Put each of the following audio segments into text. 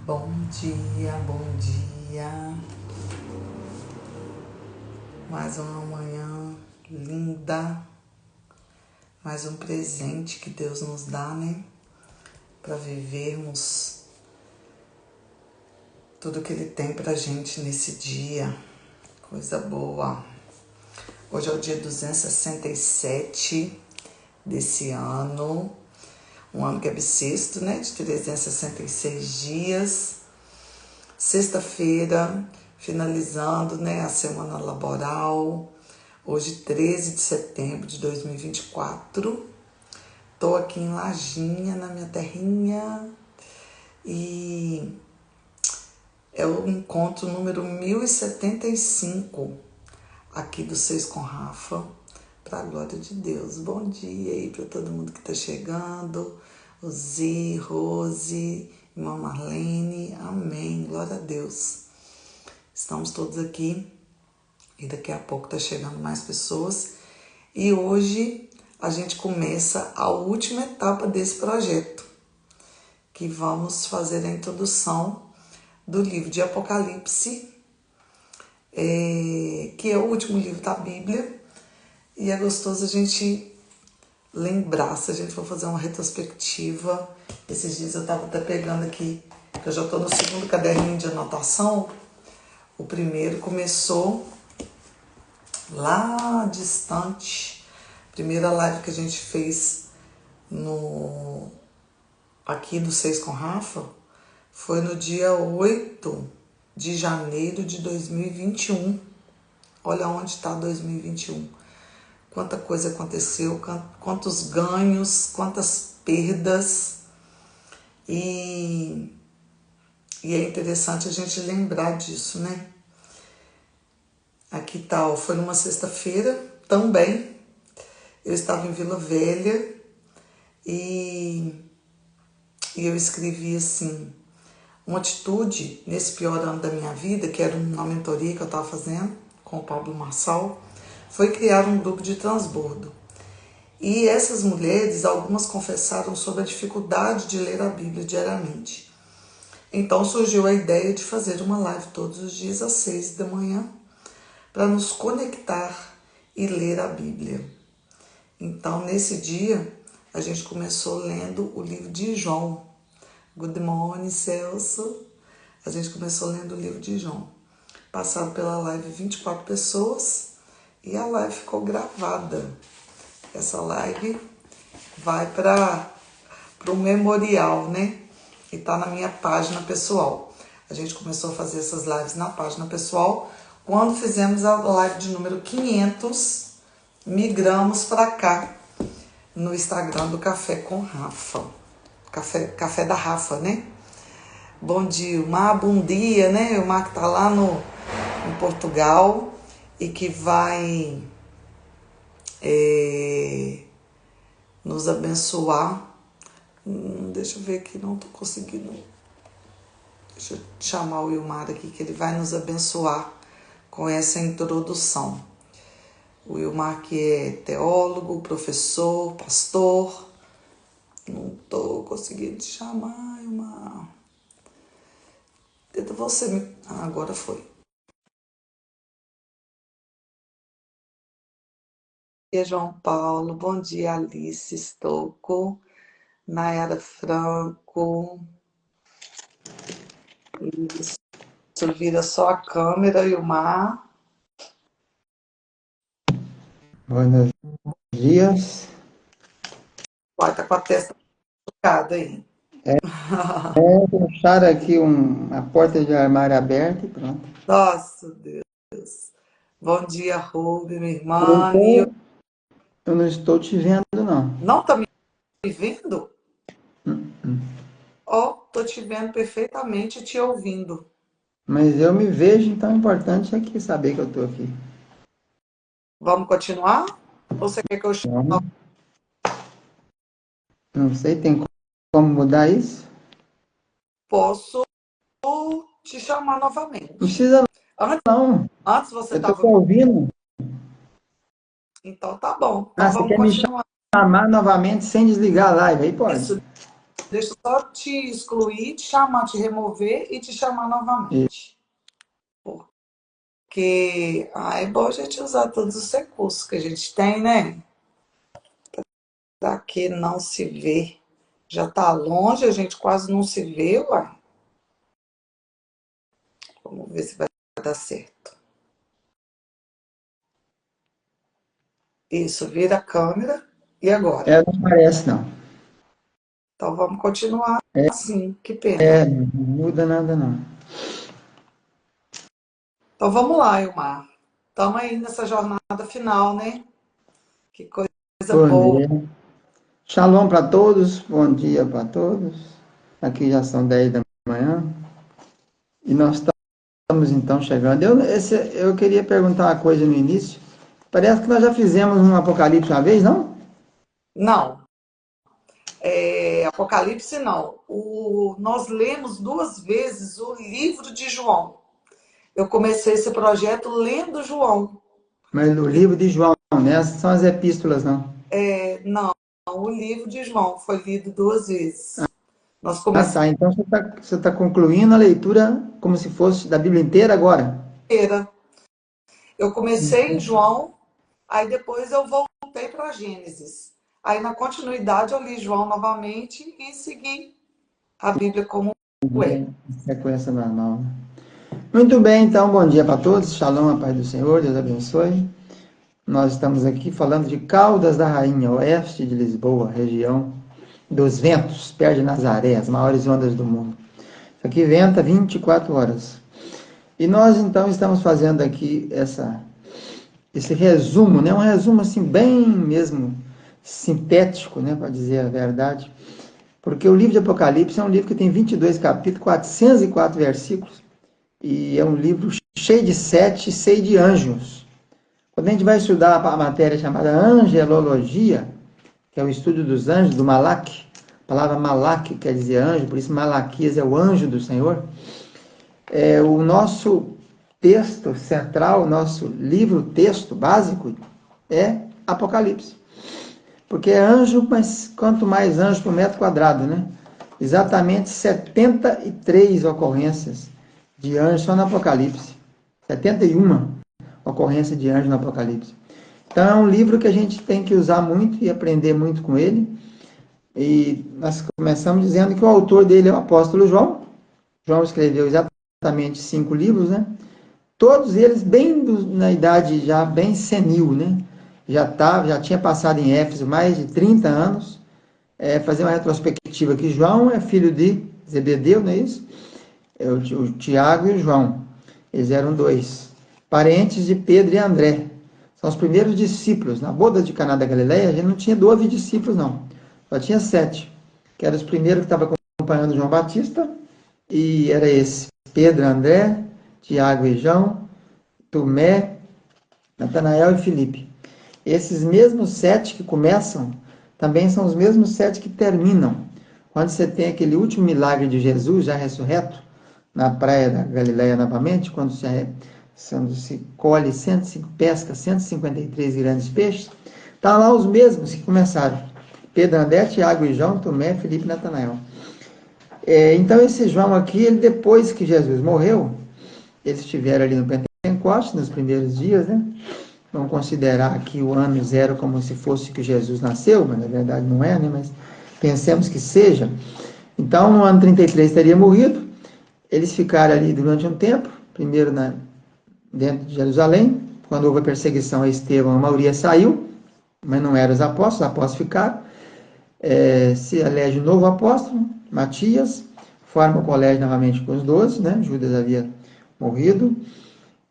Bom dia, bom dia. Mais uma manhã linda. Mais um presente que Deus nos dá, né? Para vivermos tudo que Ele tem pra gente nesse dia. Coisa boa. Hoje é o dia 267 desse ano. Um ano que é bissexto, né? De 366 dias. Sexta-feira, finalizando, né, a semana laboral. Hoje, 13 de setembro de 2024. Tô aqui em Lajinha, na minha terrinha. E é o encontro número 1075 aqui do Seis com Rafa. Pra glória de Deus. Bom dia aí pra todo mundo que tá chegando. O Zi, Rose, irmã Marlene. Amém. Glória a Deus. Estamos todos aqui e daqui a pouco tá chegando mais pessoas. E hoje a gente começa a última etapa desse projeto, que vamos fazer a introdução do livro de Apocalipse, que é o último livro da Bíblia. E é gostoso a gente lembrar, se a gente for fazer uma retrospectiva. Esses dias eu estava até pegando aqui, que eu já estou no segundo caderninho de anotação. O primeiro começou lá distante. Primeira live que a gente fez aqui do Seis com Rafa foi no dia 8 de janeiro de 2021. Olha onde está 2021. Quanta coisa aconteceu, quantos ganhos, quantas perdas. E é interessante a gente lembrar disso, né? Aqui tá, foi numa sexta-feira também. Eu estava em Vila Velha e eu escrevi assim: uma atitude nesse pior ano da minha vida, que era uma mentoria que eu estava fazendo com o Pablo Marçal, foi criar um grupo de transbordo. E essas mulheres, algumas confessaram sobre a dificuldade de ler a Bíblia diariamente. Então surgiu a ideia de fazer uma live todos os dias às 6 da manhã para nos conectar e ler a Bíblia. Então nesse dia a gente começou lendo o livro de João. Good morning, Celso. A gente começou lendo o livro de João. Passaram pela live 24 pessoas e a live ficou gravada. Essa live vai para o memorial, né? E tá na minha página pessoal. A gente começou a fazer essas lives na página pessoal. Quando fizemos a live de número 500, migramos para cá, no Instagram do Café com Rafa. Café da Rafa, né? Bom dia, Ilmar, bom dia, né? O Ilmar que tá lá em Portugal e que vai nos abençoar. Deixa eu ver aqui, não tô conseguindo. Deixa eu chamar o Ilmar aqui, que ele vai nos abençoar com essa introdução. O Ilmar, que é teólogo, professor, pastor. Não tô conseguindo te chamar, Ilmar. Tenta você me... agora foi. Bom dia, João Paulo. Bom dia, Alice Stocco. Nayara Franco. Isso, vira só a câmera, Ilmar. Buenos dias. Vai, tá com a testa tocada aí. Vou deixar aqui a porta de armário aberta e pronto. Nossa, Deus. Bom dia, Ruby, minha Eu não irmã. Nil. tô, eu não estou te vendo, não. Não tá me vendo? Hum. Ó, tô te vendo perfeitamente e te ouvindo. Mas eu me vejo, então o importante é que saber que eu estou aqui. Vamos continuar? Ou você quer que eu chame? Então, não sei, tem como mudar isso? Posso te chamar Não novamente. precisa Antes, não. antes você Eu estou te estava. ouvindo. Então tá bom. Ah, Então você vamos quer me continuar. chamar novamente sem desligar a live? Aí pode. Isso. Deixa eu só te excluir, te chamar, te remover e te chamar novamente. Porque é bom a gente usar todos os recursos que a gente tem, né? Pra que não se vê. Já tá longe, a gente quase não se vê, uai. Vamos ver se vai dar certo. Isso, vira a câmera. E agora? Não parece, não. Então vamos continuar assim, que pena. Não muda nada, não. Então vamos lá, Ilmar. Estamos aí nessa jornada final, né? Que coisa Bom boa. dia. Shalom para todos, bom dia para todos. Aqui já são 10 da manhã. E nós estamos então chegando. Eu queria perguntar uma coisa no início. Parece que nós já fizemos um Apocalipse uma vez, não? Não, Apocalipse não. Nós lemos 2 vezes o livro de João. Eu comecei esse projeto lendo João. Mas o livro de João, né? São as epístolas, não? Não, o livro de João foi lido 2 vezes. Nós Ah, começamos tá. Então você tá concluindo a leitura como se fosse da Bíblia inteira agora. Eu comecei em João, aí depois eu voltei para Gênesis. Aí na continuidade eu li João novamente e segui a Bíblia como é. Sequência normal, né? Muito bem, então, bom dia para todos. Shalom, a paz do Senhor, Deus abençoe. Nós estamos aqui falando de Caldas da Rainha, oeste de Lisboa, região dos ventos, perto de Nazaré, as maiores ondas do mundo. Isso aqui venta 24 horas. E nós, então, estamos fazendo aqui esse resumo, né? Um resumo, assim, bem mesmo sintético, né? Para dizer a verdade. Porque o livro de Apocalipse é um livro que tem 22 capítulos, 404 versículos, e é um livro cheio de sete, cheio de anjos. Quando a gente vai estudar a matéria chamada angelologia, que é o estudo dos anjos, do Malak, a palavra Malak quer dizer anjo, por isso Malaquias é o anjo do Senhor. O nosso texto central, o nosso livro-texto básico é Apocalipse. Porque é anjo, mas quanto mais anjo por metro quadrado, né? Exatamente 73 ocorrências de anjo só no Apocalipse. 71 ocorrências de anjo no Apocalipse. Então é um livro que a gente tem que usar muito e aprender muito com ele. E nós começamos dizendo que o autor dele é o apóstolo João. João escreveu exatamente 5 livros, né? Todos eles na idade já bem senil, né? Já tinha passado em Éfeso mais de 30 anos. Fazer uma retrospectiva aqui. João é filho de Zebedeu, não é isso? O Tiago e o João. Eles eram 2. Parentes de Pedro e André. São os primeiros discípulos. Na boda de Caná da Galileia, a gente não tinha 12 discípulos, não. Só tinha 7. Que eram os primeiros que estavam acompanhando João Batista. E era esse. Pedro, André, Tiago e João, Tomé, Natanael e Filipe. Esses mesmos 7 que começam, também são os mesmos 7 que terminam. Quando você tem aquele último milagre de Jesus, já ressurreto, na praia da Galileia novamente, quando se colhe 105, pesca 153 grandes peixes, tá lá os mesmos que começaram. Pedro, André, Tiago e João, Tomé, Filipe e Natanael. Então esse João aqui, ele, depois que Jesus morreu, eles estiveram ali no Pentecostes, nos primeiros dias, né? Vamos considerar aqui o ano 0 como se fosse que Jesus nasceu, mas na verdade não é, né? Mas pensemos que seja. Então, no ano 33 teria morrido. Eles ficaram ali durante um tempo, primeiro dentro de Jerusalém. Quando houve a perseguição a Estevão, a maioria saiu, mas não eram os apóstolos ficaram. Se elege um novo apóstolo, Matias, forma o colégio novamente com os 12, né? Judas havia morrido.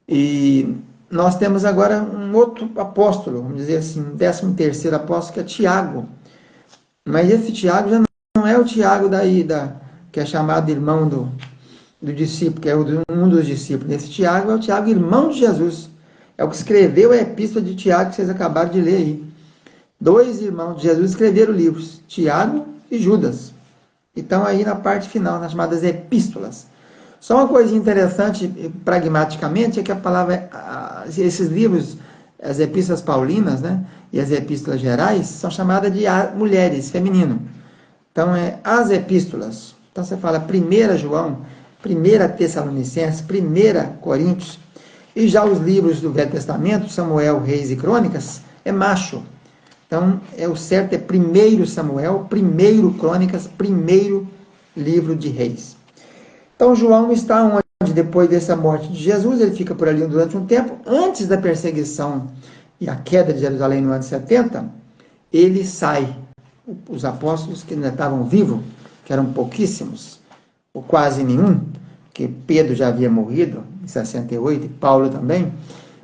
E nós temos agora um outro apóstolo, vamos dizer assim, um 13º apóstolo, que é Tiago. Mas esse Tiago já não é o Tiago que é chamado irmão do discípulo, que é um dos discípulos. Esse Tiago é o Tiago, irmão de Jesus. É o que escreveu a epístola de Tiago, que vocês acabaram de ler aí. 2 irmãos de Jesus escreveram livros, Tiago e Judas. E estão aí na parte final, nas chamadas epístolas. Só uma coisa interessante, pragmaticamente, é que a palavra, esses livros, as epístolas paulinas, né, e as epístolas gerais, são chamadas de mulheres, feminino. Então, as epístolas. Então, você fala 1 João, 1 Tessalonicenses, 1 Coríntios. E já os livros do Velho Testamento, Samuel, Reis e Crônicas, é macho. Então, o certo é 1 Samuel, 1 Crônicas, 1 livro de Reis. Então, João está onde, depois dessa morte de Jesus, ele fica por ali durante um tempo, antes da perseguição e a queda de Jerusalém no ano 70, ele sai. Os apóstolos que ainda estavam vivos, que eram pouquíssimos, ou quase nenhum, que Pedro já havia morrido em 68, e Paulo também,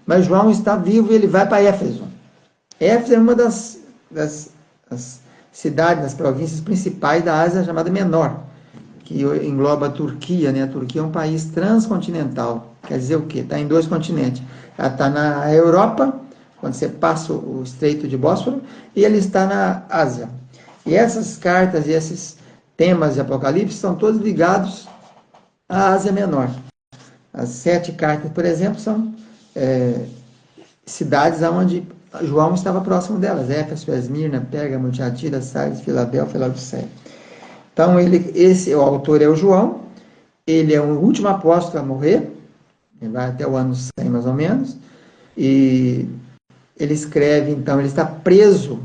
mas João está vivo e ele vai para Éfeso. Éfeso é uma das cidades, das províncias principais da Ásia chamada Menor, que engloba a Turquia, né? A Turquia é um país transcontinental, quer dizer o quê? Está em 2 continentes. Ela está na Europa, quando você passa o Estreito de Bósforo, e ele está na Ásia. E essas cartas e esses temas de Apocalipse são todos ligados à Ásia Menor. As 7 cartas, por exemplo, são cidades onde João estava próximo delas: Éfeso, Esmirna, Pérgamo, Tiatira, Sardes, Filadélfia, Laodiceia. Então, o autor é o João, ele é o último apóstolo a morrer, ele vai até o ano 100 mais ou menos, e ele escreve, então, ele está preso.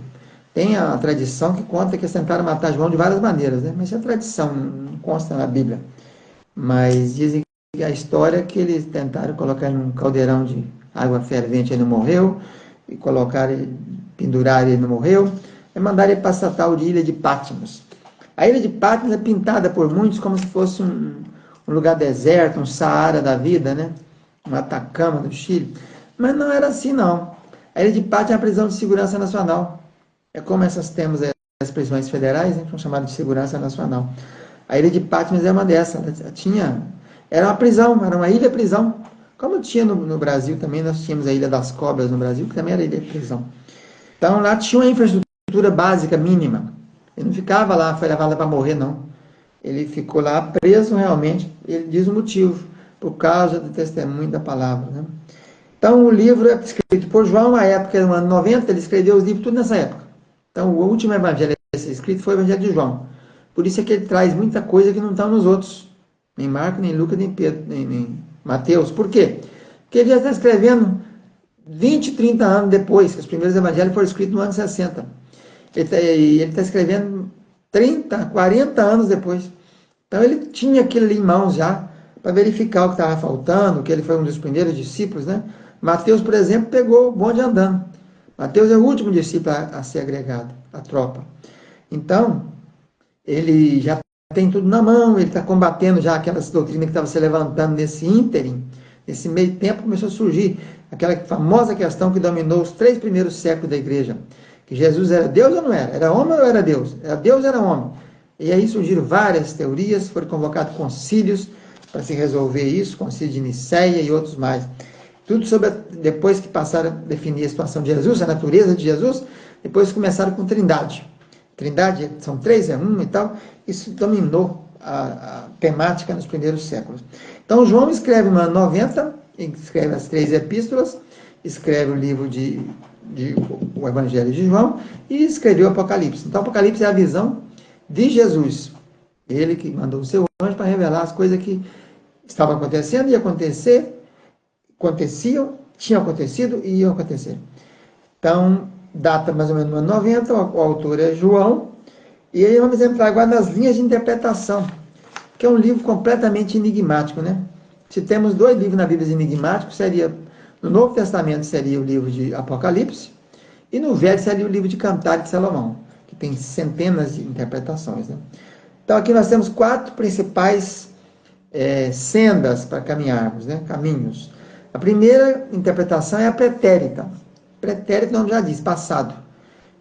Tem a tradição que conta que eles tentaram matar João de várias maneiras, né? Mas isso é tradição, não consta na Bíblia. Mas dizem que a história é que eles tentaram colocar ele num caldeirão de água fervente, ele não morreu, e colocaram ele, penduraram ele, não morreu, e mandaram ele para a tal de Ilha de Patmos. A Ilha de Patmos é pintada por muitos como se fosse um lugar deserto, um Saara da vida, né? Um Atacama do Chile. Mas não era assim, não. A Ilha de Patmos é uma prisão de segurança nacional. É como essas temos as prisões federais, né, que são chamadas de segurança nacional. A Ilha de Patmos é uma dessas. Era uma prisão, era uma ilha-prisão. Como tinha no Brasil também, nós tínhamos a Ilha das Cobras no Brasil, que também era ilha-prisão. Então lá tinha uma infraestrutura básica mínima. Ele não ficava lá, foi levado para morrer, não. Ele ficou lá preso realmente. Ele diz o motivo, por causa do testemunho da palavra, né? Então o livro é escrito por João, na época, no ano 90, ele escreveu os livros tudo nessa época. Então, o último evangelho a ser escrito foi o evangelho de João. Por isso é que ele traz muita coisa que não está nos outros. Nem Marcos, nem Lucas, nem Pedro, nem Mateus. Por quê? Porque ele já está escrevendo 20, 30 anos depois, que os primeiros evangelhos foram escritos no ano 60. Ele está escrevendo 30, 40 anos depois. Então, ele tinha aquilo ali em mãos já, para verificar o que estava faltando, que ele foi um dos primeiros discípulos, né? Mateus, por exemplo, pegou o bonde andando. Mateus é o último discípulo a ser agregado, à tropa. Então, ele já tem tudo na mão, ele está combatendo já aquelas doutrinas que estavam se levantando nesse ínterim. Nesse meio tempo começou a surgir aquela famosa questão que dominou os 3 primeiros séculos da igreja. Que Jesus era Deus ou não era? Era homem ou era Deus? Era Deus ou era homem? E aí surgiram várias teorias, foram convocados concílios para se resolver isso, concílio de Nicéia e outros mais. Tudo sobre, depois que passaram a definir a situação de Jesus, a natureza de Jesus, depois começaram com Trindade. Trindade são 3, é 1 e tal. Isso dominou a temática nos primeiros séculos. Então, João escreve no ano 90, escreve as 3 epístolas, escreve o livro o Evangelho de João e escreveu o Apocalipse. Então, o Apocalipse é a visão de Jesus. Ele que mandou o seu anjo para revelar as coisas que estavam acontecendo e aconteciam, tinham acontecido e iam acontecer. Então, data mais ou menos no ano 90, o autor é João, e aí vamos entrar agora nas linhas de interpretação, que é um livro completamente enigmático, né? Se temos 2 livros na Bíblia enigmáticos, no Novo Testamento seria o livro de Apocalipse, e no Velho seria o livro de Cantares de Salomão, que tem centenas de interpretações, né? Então, aqui nós temos 4 principais sendas para caminharmos, né? Caminhos. A primeira interpretação é a pretérita. Pretérito, o nome já diz, passado.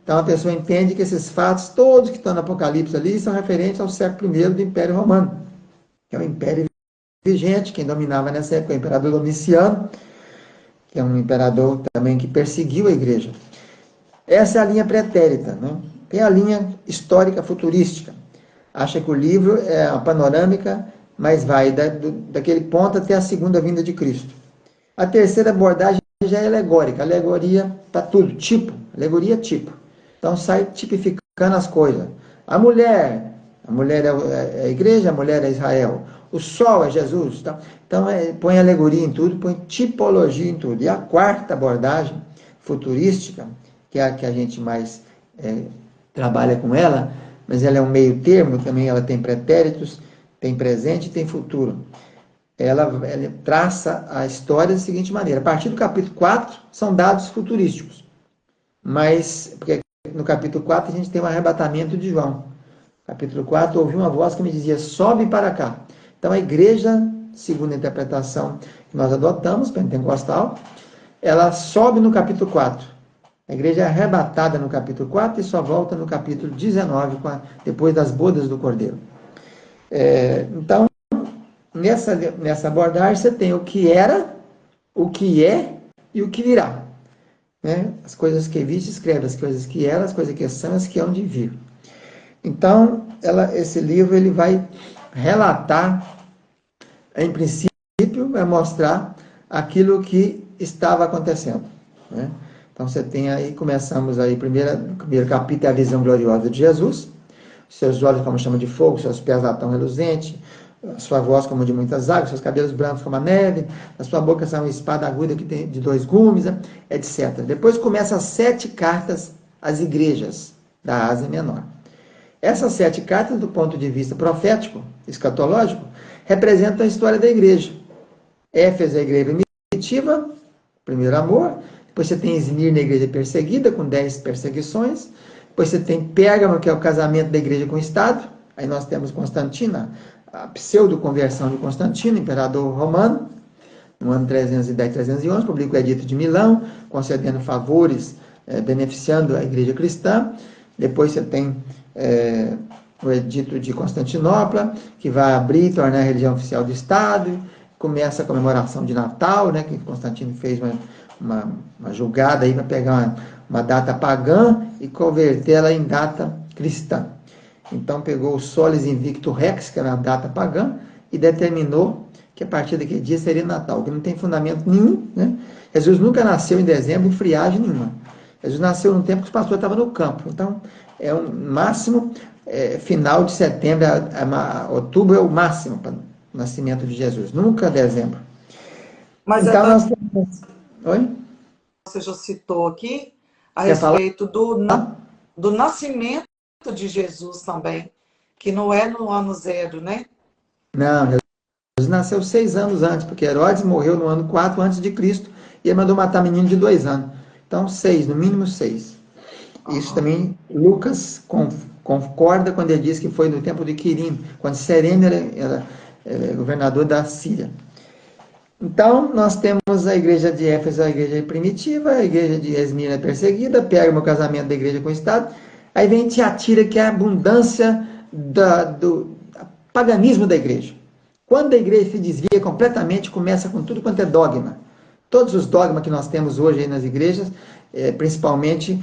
Então, a pessoa entende que esses fatos, todos que estão no Apocalipse ali, são referentes ao século I do Império Romano, que é o império vigente. Quem dominava nessa época é o imperador Domiciano, que é um imperador também que perseguiu a igreja. Essa é a linha pretérita, né? Tem a linha histórica futurística. Acha que o livro é a panorâmica, mas vai daquele ponto até a segunda vinda de Cristo. A terceira abordagem já é alegórica. Alegoria para tudo, tipo. Alegoria tipo. Então sai tipificando as coisas. A mulher A mulher é a igreja, a mulher é Israel. O sol é Jesus. Tá? Então, põe alegoria em tudo, põe tipologia em tudo. E a quarta abordagem, futurística, que é a que a gente mais trabalha com ela, mas ela é um meio termo, também ela tem pretéritos, tem presente e tem futuro. Ela traça a história da seguinte maneira: a partir do capítulo 4 são dados futurísticos, mas porque no capítulo 4 a gente tem um arrebatamento de João. Capítulo 4, ouvi uma voz que me dizia: sobe para cá. Então a igreja, segundo a interpretação que nós adotamos, pentecostal, ela sobe no capítulo 4. A igreja é arrebatada no capítulo 4 e só volta no capítulo 19, depois das bodas do Cordeiro. Então, nessa abordagem, você tem o que era, o que é e o que virá. Né? As coisas que viste, escreve as coisas que eram, as coisas que são, as que hão de vir. Então, esse livro ele vai relatar, em princípio, vai mostrar aquilo que estava acontecendo. Né? Então, você tem aí, começamos aí, primeiro capítulo é a visão gloriosa de Jesus, seus olhos como chama de fogo, seus pés latão reluzente, a sua voz como de muitas águas, seus cabelos brancos como a neve, a sua boca sai uma espada aguda que tem de 2 gumes, etc. Depois começa as 7 cartas às igrejas da Ásia Menor. Essas 7 cartas, do ponto de vista profético, escatológico, representam a história da igreja. Éfeso é a igreja primitiva, primeiro amor. Depois você tem Esmirna, a igreja perseguida, com 10 perseguições. Depois você tem Pérgamo, que é o casamento da igreja com o Estado. Aí nós temos Constantina, a pseudo-conversão de Constantino, imperador romano, no ano 310, 311, publica o Edito de Milão, concedendo favores, beneficiando a igreja cristã. Depois você tem o Edito de Constantinopla, que vai abrir e tornar a religião oficial do Estado. Começa a comemoração de Natal, né, que Constantino fez uma julgada aí para pegar uma data pagã e convertê-la em data cristã. Então pegou o Solis Invicto Rex, que era a data pagã, e determinou que a partir daquele dia seria Natal, que não tem fundamento nenhum. Né? Jesus nunca nasceu em dezembro em friagem nenhuma. Jesus nasceu num tempo que os pastores estavam no campo. Então, é o máximo, final de setembro, outubro é o máximo para o nascimento de Jesus, nunca dezembro. Mas então, nós temos... Oi? Você já citou aqui a Quer falar? respeito do nascimento de Jesus também, que não é no ano 0, né? Não, Jesus nasceu 6 anos antes, porque Herodes morreu no ano 4 antes de Cristo e ele mandou matar menino de 2 anos. Então, 6, no mínimo 6. Isso também, Lucas concorda quando ele diz que foi no tempo de Quirino, quando Sereno era governador da Síria. Então, nós temos a igreja de Éfeso, a igreja primitiva, a igreja de Esmirna perseguida, Pérgamo, o casamento da igreja com o Estado. Aí vem Tiatira, que é a abundância do paganismo da igreja. Quando a igreja se desvia completamente, começa com tudo quanto é dogma. Todos os dogmas que nós temos hoje aí nas igrejas, principalmente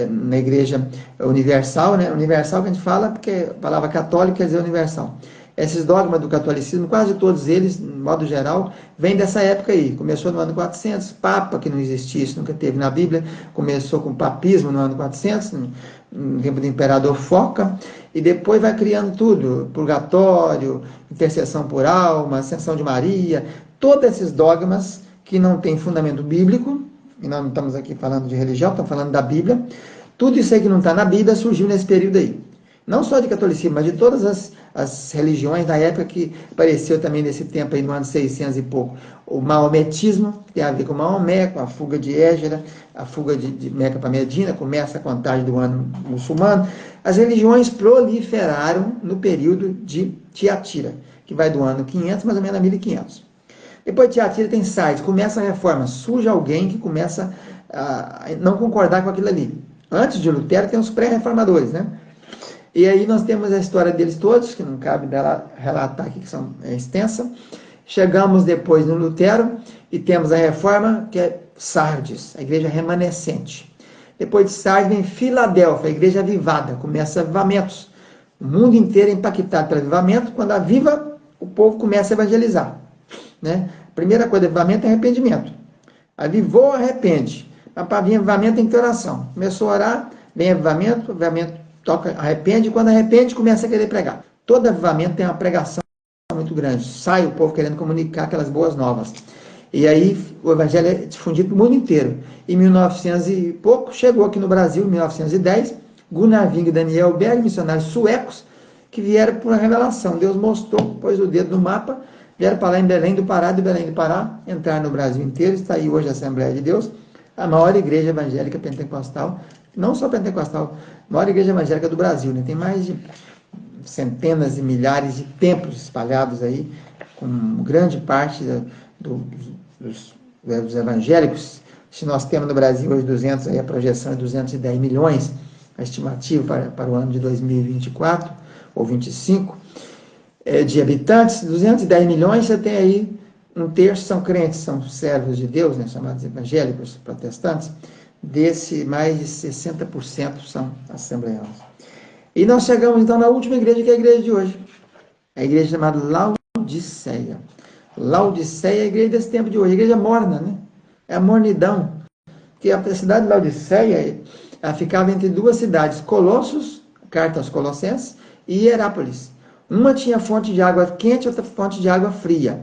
na igreja universal, né? Universal que a gente fala, porque a palavra católica quer dizer universal. Esses dogmas do catolicismo, quase todos eles, de modo geral, vêm dessa época aí. Começou no ano 400, Papa, que não existia, isso nunca teve na Bíblia, começou com o papismo no ano 400, no tempo do imperador Foca, e depois vai criando tudo, purgatório, intercessão por alma, ascensão de Maria, todos esses dogmas que não têm fundamento bíblico, e nós não estamos aqui falando de religião, estamos falando da Bíblia, tudo isso aí que não está na Bíblia surgiu nesse período aí. Não só de catolicismo, mas de todas as religiões da época que apareceu também nesse tempo aí, no ano 600 e pouco. O maometismo, que tem a ver com Maomé, com a fuga de Égera, a fuga de Meca para Medina, começa a contagem do ano muçulmano. As religiões proliferaram no período de Tiatira, que vai do ano 500 mais ou menos a 1500. Depois de Tiatira tem Sardes, começa a reforma, surge alguém que começa a não concordar com aquilo ali. Antes de Lutero tem os pré-reformadores, né? E aí nós temos a história deles todos, que não cabe dela relatar aqui, que são extensa. Chegamos depois no Lutero e temos a reforma, que é Sardes, a igreja remanescente. Depois de Sardes vem Filadélfia, a igreja avivada, começa avivamentos. O mundo inteiro é impactado pelo avivamento, quando aviva, o povo começa a evangelizar. Né? A primeira coisa do avivamento é arrependimento. Avivou, arrepende. Mas para vir avivamento tem que ter oração. Começou a orar, vem avivamento, avivamento toca, arrepende, e quando arrepende, começa a querer pregar. Todo avivamento tem uma pregação muito grande. Sai o povo querendo comunicar aquelas boas novas. E aí o evangelho é difundido no mundo inteiro. Em 1900 e pouco, chegou aqui no Brasil, em 1910, Gunnar Wing e Daniel Berg, missionários suecos, que vieram por uma revelação. Deus mostrou, pôs o dedo no mapa, vieram para lá em Belém do Pará, de Belém do Pará, entraram no Brasil inteiro, está aí hoje a Assembleia de Deus, a maior igreja evangélica pentecostal, não só pentecostal, a maior igreja evangélica do Brasil, né? Tem mais de centenas e milhares de templos espalhados aí, com grande parte dos evangélicos. Se nós temos no Brasil hoje 200, aí a projeção é 210 milhões, a estimativa para o ano de 2024 ou 25, de habitantes, 210 milhões, você tem aí um terço são crentes, são servos de Deus, né, chamados evangélicos, protestantes. Desse, mais de 60% são assembleanos. E nós chegamos então na última igreja, que é a igreja de hoje, a igreja chamada Laodiceia. Laodiceia é a igreja desse tempo de hoje, a igreja morna, né? É a mornidão. Que a cidade de Laodiceia, ela ficava entre duas cidades, Colossos, carta aos Colossenses, e Hierápolis. Uma tinha fonte de água quente, outra fonte de água fria.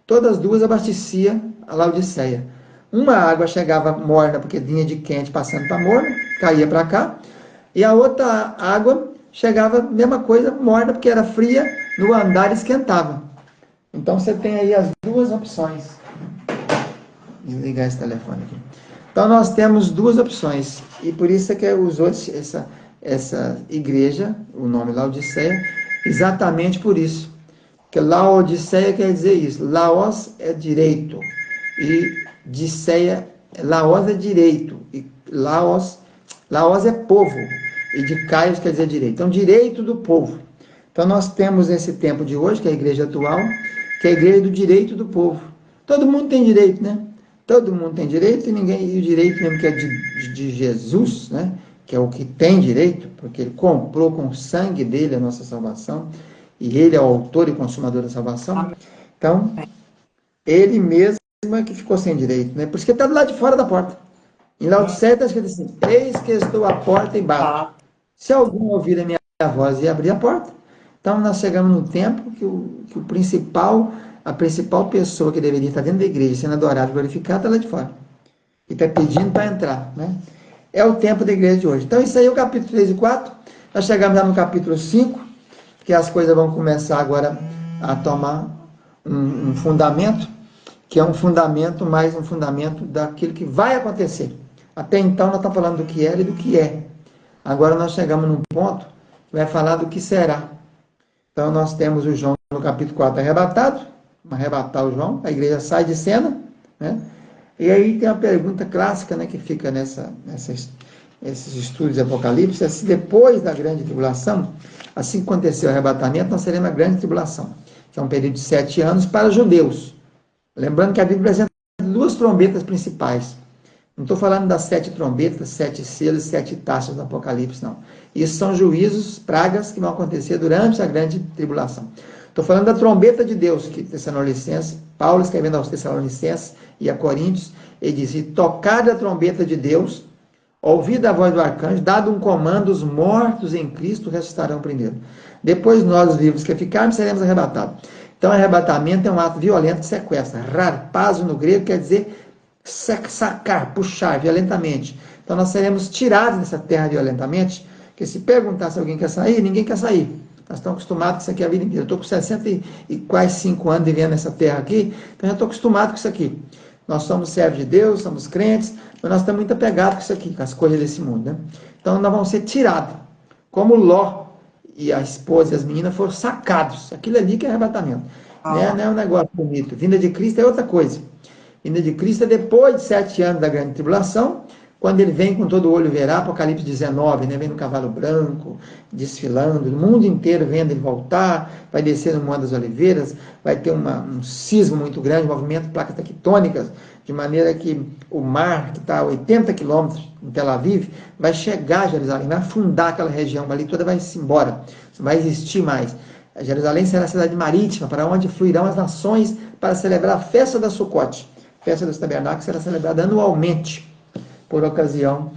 Todas as duas abasteciam a Laodiceia. Uma água chegava morna, porque vinha de quente passando para morno, caía para cá, e a outra água chegava, mesma coisa, morna, porque era fria, no andar esquentava. Então você tem aí as duas opções. Desligar esse telefone aqui. Então nós temos duas opções, e por isso é que usou essa igreja, o nome Laodiceia, exatamente por isso. Porque Laodiceia quer dizer isso. Laos é direito, e Diceia, Laos é direito, e Laos é povo, e de Caios quer dizer direito. Então, direito do povo. Então nós temos esse tempo de hoje, que é a igreja atual, que é a igreja do direito do povo. Todo mundo tem direito, né? Todo mundo tem direito, e o direito mesmo que é de Jesus, né? Que é o que tem direito, porque ele comprou com o sangue dele a nossa salvação, e ele é o autor e consumador da salvação. Então, ele mesmo é que ficou sem direito, né? Por isso que ele está do lado de fora da porta. Em Laodiceia está escrito assim: eis que estou à porta e bato. Se algum ouvir a minha voz e abrir a porta. Então, nós chegamos num tempo que a principal pessoa que deveria estar dentro da igreja, sendo adorada e glorificada, está lá de fora. E está pedindo para entrar, né? É o tempo da igreja de hoje. Então, isso aí é o capítulo 3 e 4. Nós chegamos já no capítulo 5, que as coisas vão começar agora a tomar um fundamento, que é um fundamento, mais um fundamento daquilo que vai acontecer. Até então, nós estamos falando do que era e do que é. Agora nós chegamos num ponto que vai falar do que será. Então, nós temos o João no capítulo 4 arrebatado, arrebatar o João, a igreja sai de cena, né? E aí tem a pergunta clássica, né, que fica esses estudos de Apocalipse, é se depois da grande tribulação, assim que aconteceu o arrebatamento, nós teremos a grande tribulação, que é um período de 7 anos para os judeus. Lembrando que a Bíblia apresenta duas trombetas principais. Não estou falando das 7 trombetas, 7 selos, 7 taças do Apocalipse, não. Isso são juízos, pragas que vão acontecer durante a grande tribulação. Estou falando da trombeta de Deus, que Tessalonicenses, Paulo escrevendo aos Tessalonicenses e a Coríntios, ele diz: e tocar a trombeta de Deus, ouvida a voz do arcanjo, dado um comando, os mortos em Cristo ressuscitarão primeiro. Depois nós, os vivos que ficarmos, seremos arrebatados. Então, arrebatamento é um ato violento de sequestro. Rarpazo no grego quer dizer sacar, puxar violentamente. Então, nós seremos tirados dessa terra violentamente, porque se perguntar se alguém quer sair, ninguém quer sair. Nós estamos acostumados com isso aqui a vida inteira. Eu estou com 60 e quase 5 anos vivendo nessa terra aqui, então já estou acostumado com isso aqui. Nós somos servos de Deus, somos crentes, mas nós estamos muito apegados com isso aqui, com as coisas desse mundo, né? Então nós vamos ser tirados. Como Ló e a esposa e as meninas foram sacados. Aquilo ali que é arrebatamento. Não é um negócio bonito. Vinda de Cristo é outra coisa. Vinda de Cristo é depois de 7 anos da grande tribulação, quando ele vem com todo o olho verá, Apocalipse 19, né? Vem no cavalo branco, desfilando, o mundo inteiro vendo ele voltar, vai descer no Monte das Oliveiras, vai ter um sismo muito grande, movimento de placas tectônicas, de maneira que o mar, que está a 80 quilômetros em Tel Aviv, vai chegar a Jerusalém, vai afundar aquela região ali, toda vai se embora, não vai existir mais. A Jerusalém será a cidade marítima, para onde fluirão as nações para celebrar a festa da Sucote. A festa dos tabernáculos será celebrada anualmente, por ocasião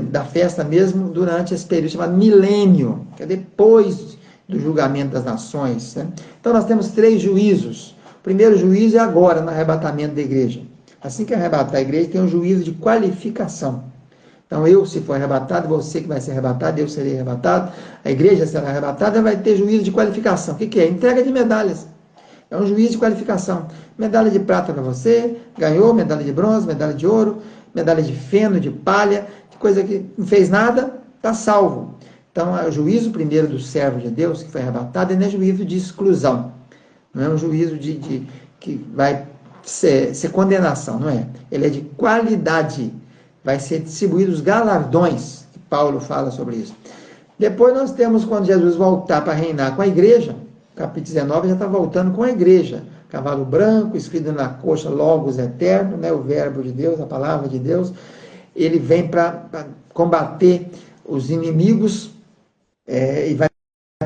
da festa mesmo durante esse período chamado milênio, que é depois do julgamento das nações, né? Então nós temos 3 juízos. O primeiro juízo é agora, no arrebatamento da igreja. Assim que arrebatar a igreja, tem um juízo de qualificação. Então eu, se for arrebatado, você que vai ser arrebatado, eu serei arrebatado, a igreja será arrebatada, vai ter juízo de qualificação. O que é? Entrega de medalhas. É um juízo de qualificação. Medalha de prata para você, ganhou, medalha de bronze, medalha de ouro, medalha de feno, de palha, coisa que não fez nada, está salvo. Então, é o juízo primeiro do servo de Deus, que foi arrebatado, e não é juízo de exclusão. Não é um juízo que vai ser condenação, não é? Ele é de qualidade. Vai ser distribuído os galardões, que Paulo fala sobre isso. Depois nós temos, quando Jesus voltar para reinar com a igreja, capítulo 19 já está voltando com a igreja. Cavalo branco, escrito na coxa, Logos eterno, né? O verbo de Deus, a palavra de Deus. Ele vem para combater os inimigos e vai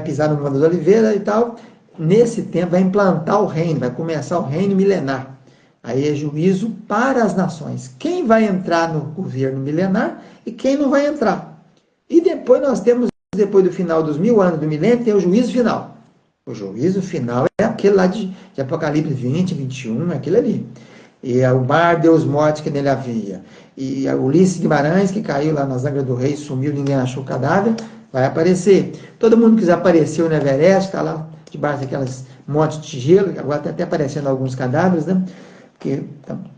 pisar no Monte da Oliveira e tal. Nesse tempo vai implantar o reino, vai começar o reino milenar. Aí é juízo para as nações. Quem vai entrar no governo milenar e quem não vai entrar. E depois nós temos, depois do final dos 1000 anos do milênio, tem o juízo final. O juízo final é aquele lá de Apocalipse 20, 21, aquele ali. E o mar deu os mortos que nele havia. E Ulisses Guimarães, que caiu lá nas Angra do Rei, sumiu, ninguém achou o cadáver, vai aparecer. Todo mundo que desapareceu no Everest, está lá debaixo daquelas montes de gelo, agora está até aparecendo alguns cadáveres, né? Porque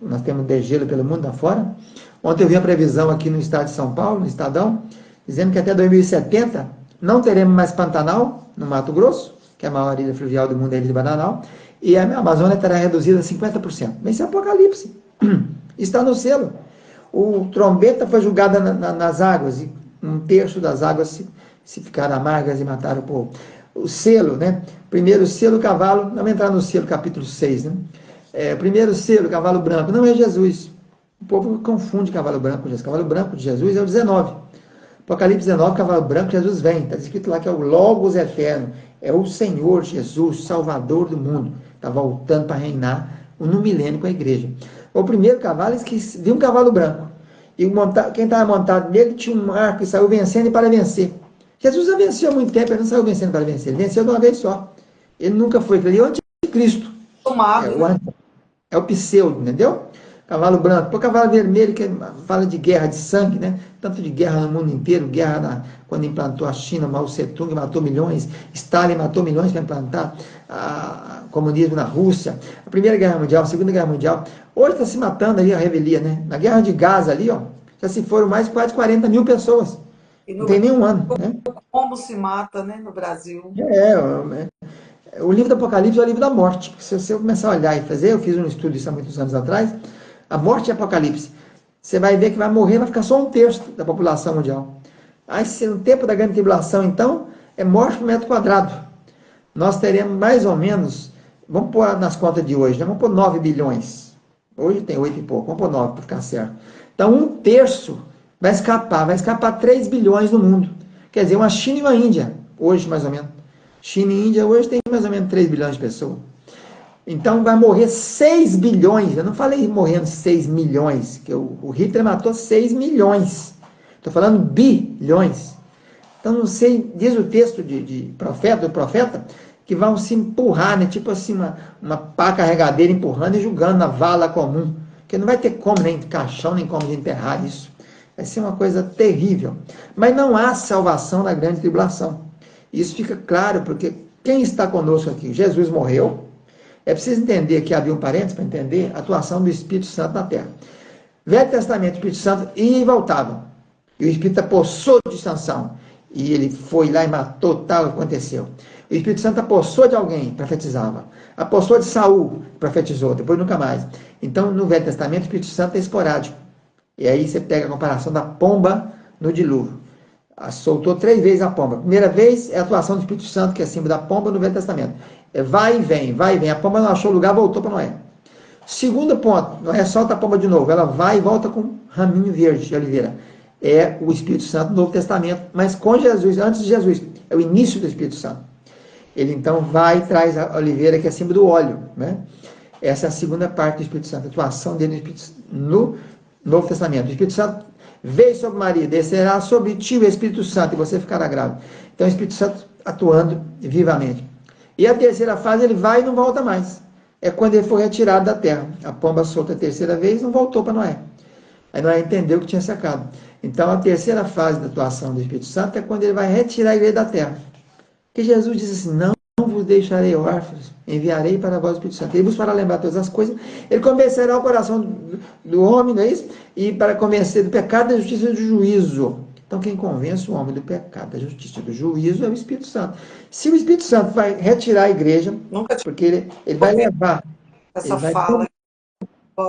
nós temos degelo pelo mundo afora. Ontem eu vi a previsão aqui no estado de São Paulo, no Estadão, dizendo que até 2070 não teremos mais Pantanal, no Mato Grosso, que é a maior ilha fluvial do mundo, a ilha de Bananal, e a Amazônia terá reduzida a 50%. Mas isso é Apocalipse. Está no selo. O trombeta foi julgada nas águas, e 1/3 das águas se ficaram amargas e mataram o povo. O selo, né? Primeiro selo, cavalo, não vamos entrar no selo, capítulo 6, né? Primeiro selo, cavalo branco, não é Jesus. O povo confunde cavalo branco com Jesus. Cavalo branco de Jesus é o 19. Apocalipse 19, cavalo branco, Jesus vem. Está escrito lá que é o Logos eterno. É o Senhor Jesus, Salvador do mundo. Está voltando para reinar no milênio com a igreja. O primeiro cavalo, viu um cavalo branco. E quem estava montado nele tinha um arco e saiu vencendo e para vencer. Jesus já venceu há muito tempo, ele não saiu vencendo para vencer. Ele venceu de uma vez só. Ele nunca foi. Ele é o anticristo. É o pseudo, entendeu? Cavalo branco. Pô, cavalo vermelho, que fala de guerra, de sangue, né? Tanto de guerra no mundo inteiro, guerra quando implantou a China, Mao Tse-tung matou milhões, Stalin matou milhões para implantar o comunismo na Rússia, a Primeira Guerra Mundial, a Segunda Guerra Mundial. Hoje está se matando ali a revelia, né? Na Guerra de Gaza ali, ó, já se foram mais de quase 40 mil pessoas. Não tem nenhum ano, né? Como se mata, né, no Brasil. O livro do Apocalipse é o livro da morte. Se você começar a olhar e fazer, eu fiz um estudo isso há muitos anos atrás, a morte e Apocalipse. Você vai ver que vai morrer, vai ficar só 1/3 da população mundial. Aí, se no tempo da grande tribulação, então, é morte por metro quadrado. Nós teremos mais ou menos, vamos pôr nas contas de hoje, né? Vamos pôr 9 bilhões. Hoje tem 8 e pouco, vamos pôr 9 para ficar certo. Então, 1/3 vai escapar 3 bilhões no mundo. Quer dizer, uma China e uma Índia, hoje mais ou menos. China e Índia hoje tem mais ou menos 3 bilhões de pessoas. Então vai morrer 6 bilhões. Eu não falei morrendo 6 milhões, que o Hitler matou 6 milhões. Estou falando bilhões. Então não sei, diz o texto do profeta, que vão se empurrar, né? Tipo assim, uma pá carregadeira empurrando e jogando na vala comum. Que não vai ter como, nem caixão, nem como de enterrar isso. Vai ser uma coisa terrível. Mas não há salvação na grande tribulação. Isso fica claro, porque quem está conosco aqui? Jesus morreu. É preciso entender que havia um parênteses para entender a atuação do Espírito Santo na Terra. Velho Testamento, o Espírito Santo ia e voltava. E o Espírito apossou de Sansão. E ele foi lá e matou, tal, aconteceu. O Espírito Santo apossou de alguém, profetizava. Apossou de Saul, profetizou, depois nunca mais. Então, no Velho Testamento, o Espírito Santo é esporádico. E aí você pega a comparação da pomba no dilúvio. Soltou 3 vezes a pomba. Primeira vez é a atuação do Espírito Santo, que é símbolo da pomba no Velho Testamento. Vai e vem, vai e vem. A pomba não achou lugar, voltou para Noé. Segundo ponto, Noé solta a pomba de novo. Ela vai e volta com um raminho verde de oliveira. É o Espírito Santo no Novo Testamento, mas com Jesus, antes de Jesus. É o início do Espírito Santo. Ele então vai e traz a oliveira, que é símbolo do óleo, né? Essa é a segunda parte do Espírito Santo, a atuação dele no Novo Testamento. O Espírito Santo veio sobre Maria, descerá sobre ti o Espírito Santo, e você ficará grávida. Então, o Espírito Santo atuando vivamente. E a terceira fase, ele vai e não volta mais. É quando ele foi retirado da terra. A pomba solta a terceira vez, não voltou para Noé. Aí Noé entendeu que tinha secado. Então, a terceira fase da atuação do Espírito Santo é quando ele vai retirar a igreja da terra. Porque Jesus disse assim, não vos deixarei órfãos, enviarei para vós o Espírito Santo. Ele vos fará lembrar todas as coisas, ele convencerá o coração do homem, não é isso? E para convencer do pecado, da justiça e do juízo. Então, quem convence o homem do pecado, da justiça e do juízo é o Espírito Santo. Se o Espírito Santo vai retirar a igreja, Nunca tinha porque ele vai ouvido levar, ele essa vai... fala.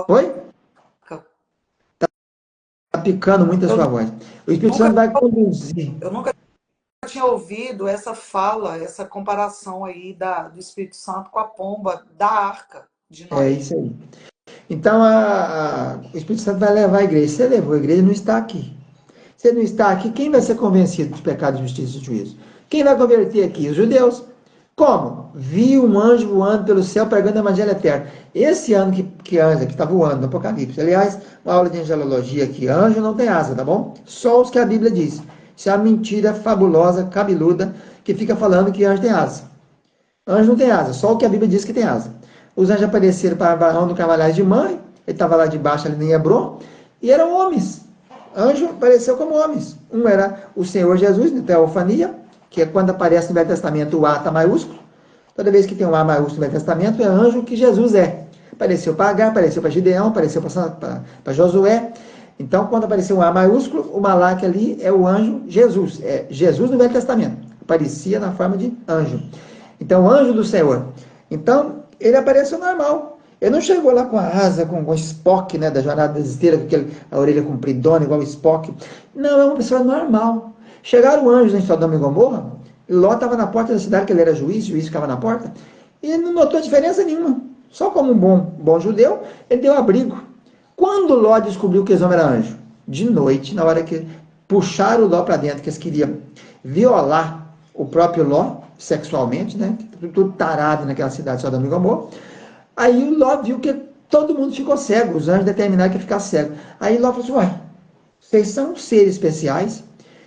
Oi? Está picando muito a Eu sua voz. O Espírito nunca, Santo vai conduzir. eu nunca tinha ouvido essa fala, essa comparação aí do Espírito Santo com a pomba da arca de É Noé. isso aí. Então, o Espírito Santo vai levar a igreja. Você levou a igreja, não está aqui. Você não está aqui, quem vai ser convencido dos pecados, justiça e juízo? Quem vai converter aqui? Os judeus. Como? Vi um anjo voando pelo céu pregando o evangelho eterno. Esse ano que anja, que está voando no Apocalipse. Aliás, uma aula de angelologia aqui. Anjo não tem asa, tá bom? Só os que a Bíblia diz. Isso é uma mentira fabulosa, cabeluda, que fica falando que anjo tem asa. Anjo não tem asa, só o que a Bíblia diz que tem asa. Os anjos apareceram para Abraão no Carvalhais de mãe, ele estava lá debaixo, ali em Hebron, e eram homens. Anjo apareceu como homens. Um era o Senhor Jesus, na teofania, que é quando aparece no Velho Testamento o A está maiúsculo. Toda vez que tem um A maiúsculo no Velho Testamento, é anjo que Jesus é. Apareceu para Agar, apareceu para Gideão, apareceu para Josué. Então, quando apareceu um A maiúsculo, o Malaque ali é o anjo Jesus. É Jesus no Velho Testamento. Aparecia na forma de anjo. Então, o anjo do Senhor. Então, ele apareceu normal. Ele não chegou lá com a asa, com o Spock, né, da Jornada das Estrelas, com a orelha compridona, igual o Spock. Não, é uma pessoa normal. Chegaram anjos em Sodoma e Gomorra, Ló estava na porta da cidade, que ele era juiz ficava na porta, e ele não notou diferença nenhuma. Só como um bom judeu, ele deu abrigo. Quando Ló descobriu que esse homem era anjo? De noite, na hora que puxaram o Ló para dentro, que eles queriam violar o próprio Ló, sexualmente, né? Tudo tarado naquela cidade de Sodoma e Gomorra. Aí o Ló viu que todo mundo ficou cego, os anjos determinaram que ia ficar cego. Aí Ló falou assim, ué, vocês são seres especiais.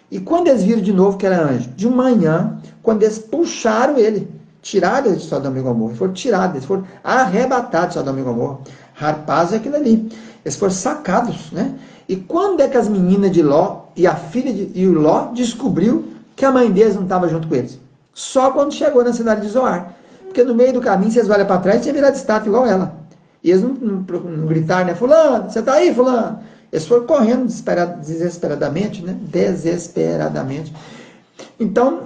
E quando eles viram de novo que era anjo? De manhã, quando eles puxaram ele, tiraram ele de Sodoma e Gomorra, foram tirados, eles foram arrebatados de Sodoma e Gomorra. Harpaz é aquilo ali. Eles foram sacados, né? E quando é que as meninas de Ló e a filha e o Ló descobriu que a mãe deles não estava junto com eles? Só quando chegou na cidade de Zoar. Porque no meio do caminho, se eles olham para trás, tinha virado estátua igual ela. E eles não gritaram, né? Fulano, você está aí, fulano? Eles foram correndo desesperadamente, né? Desesperadamente. Então,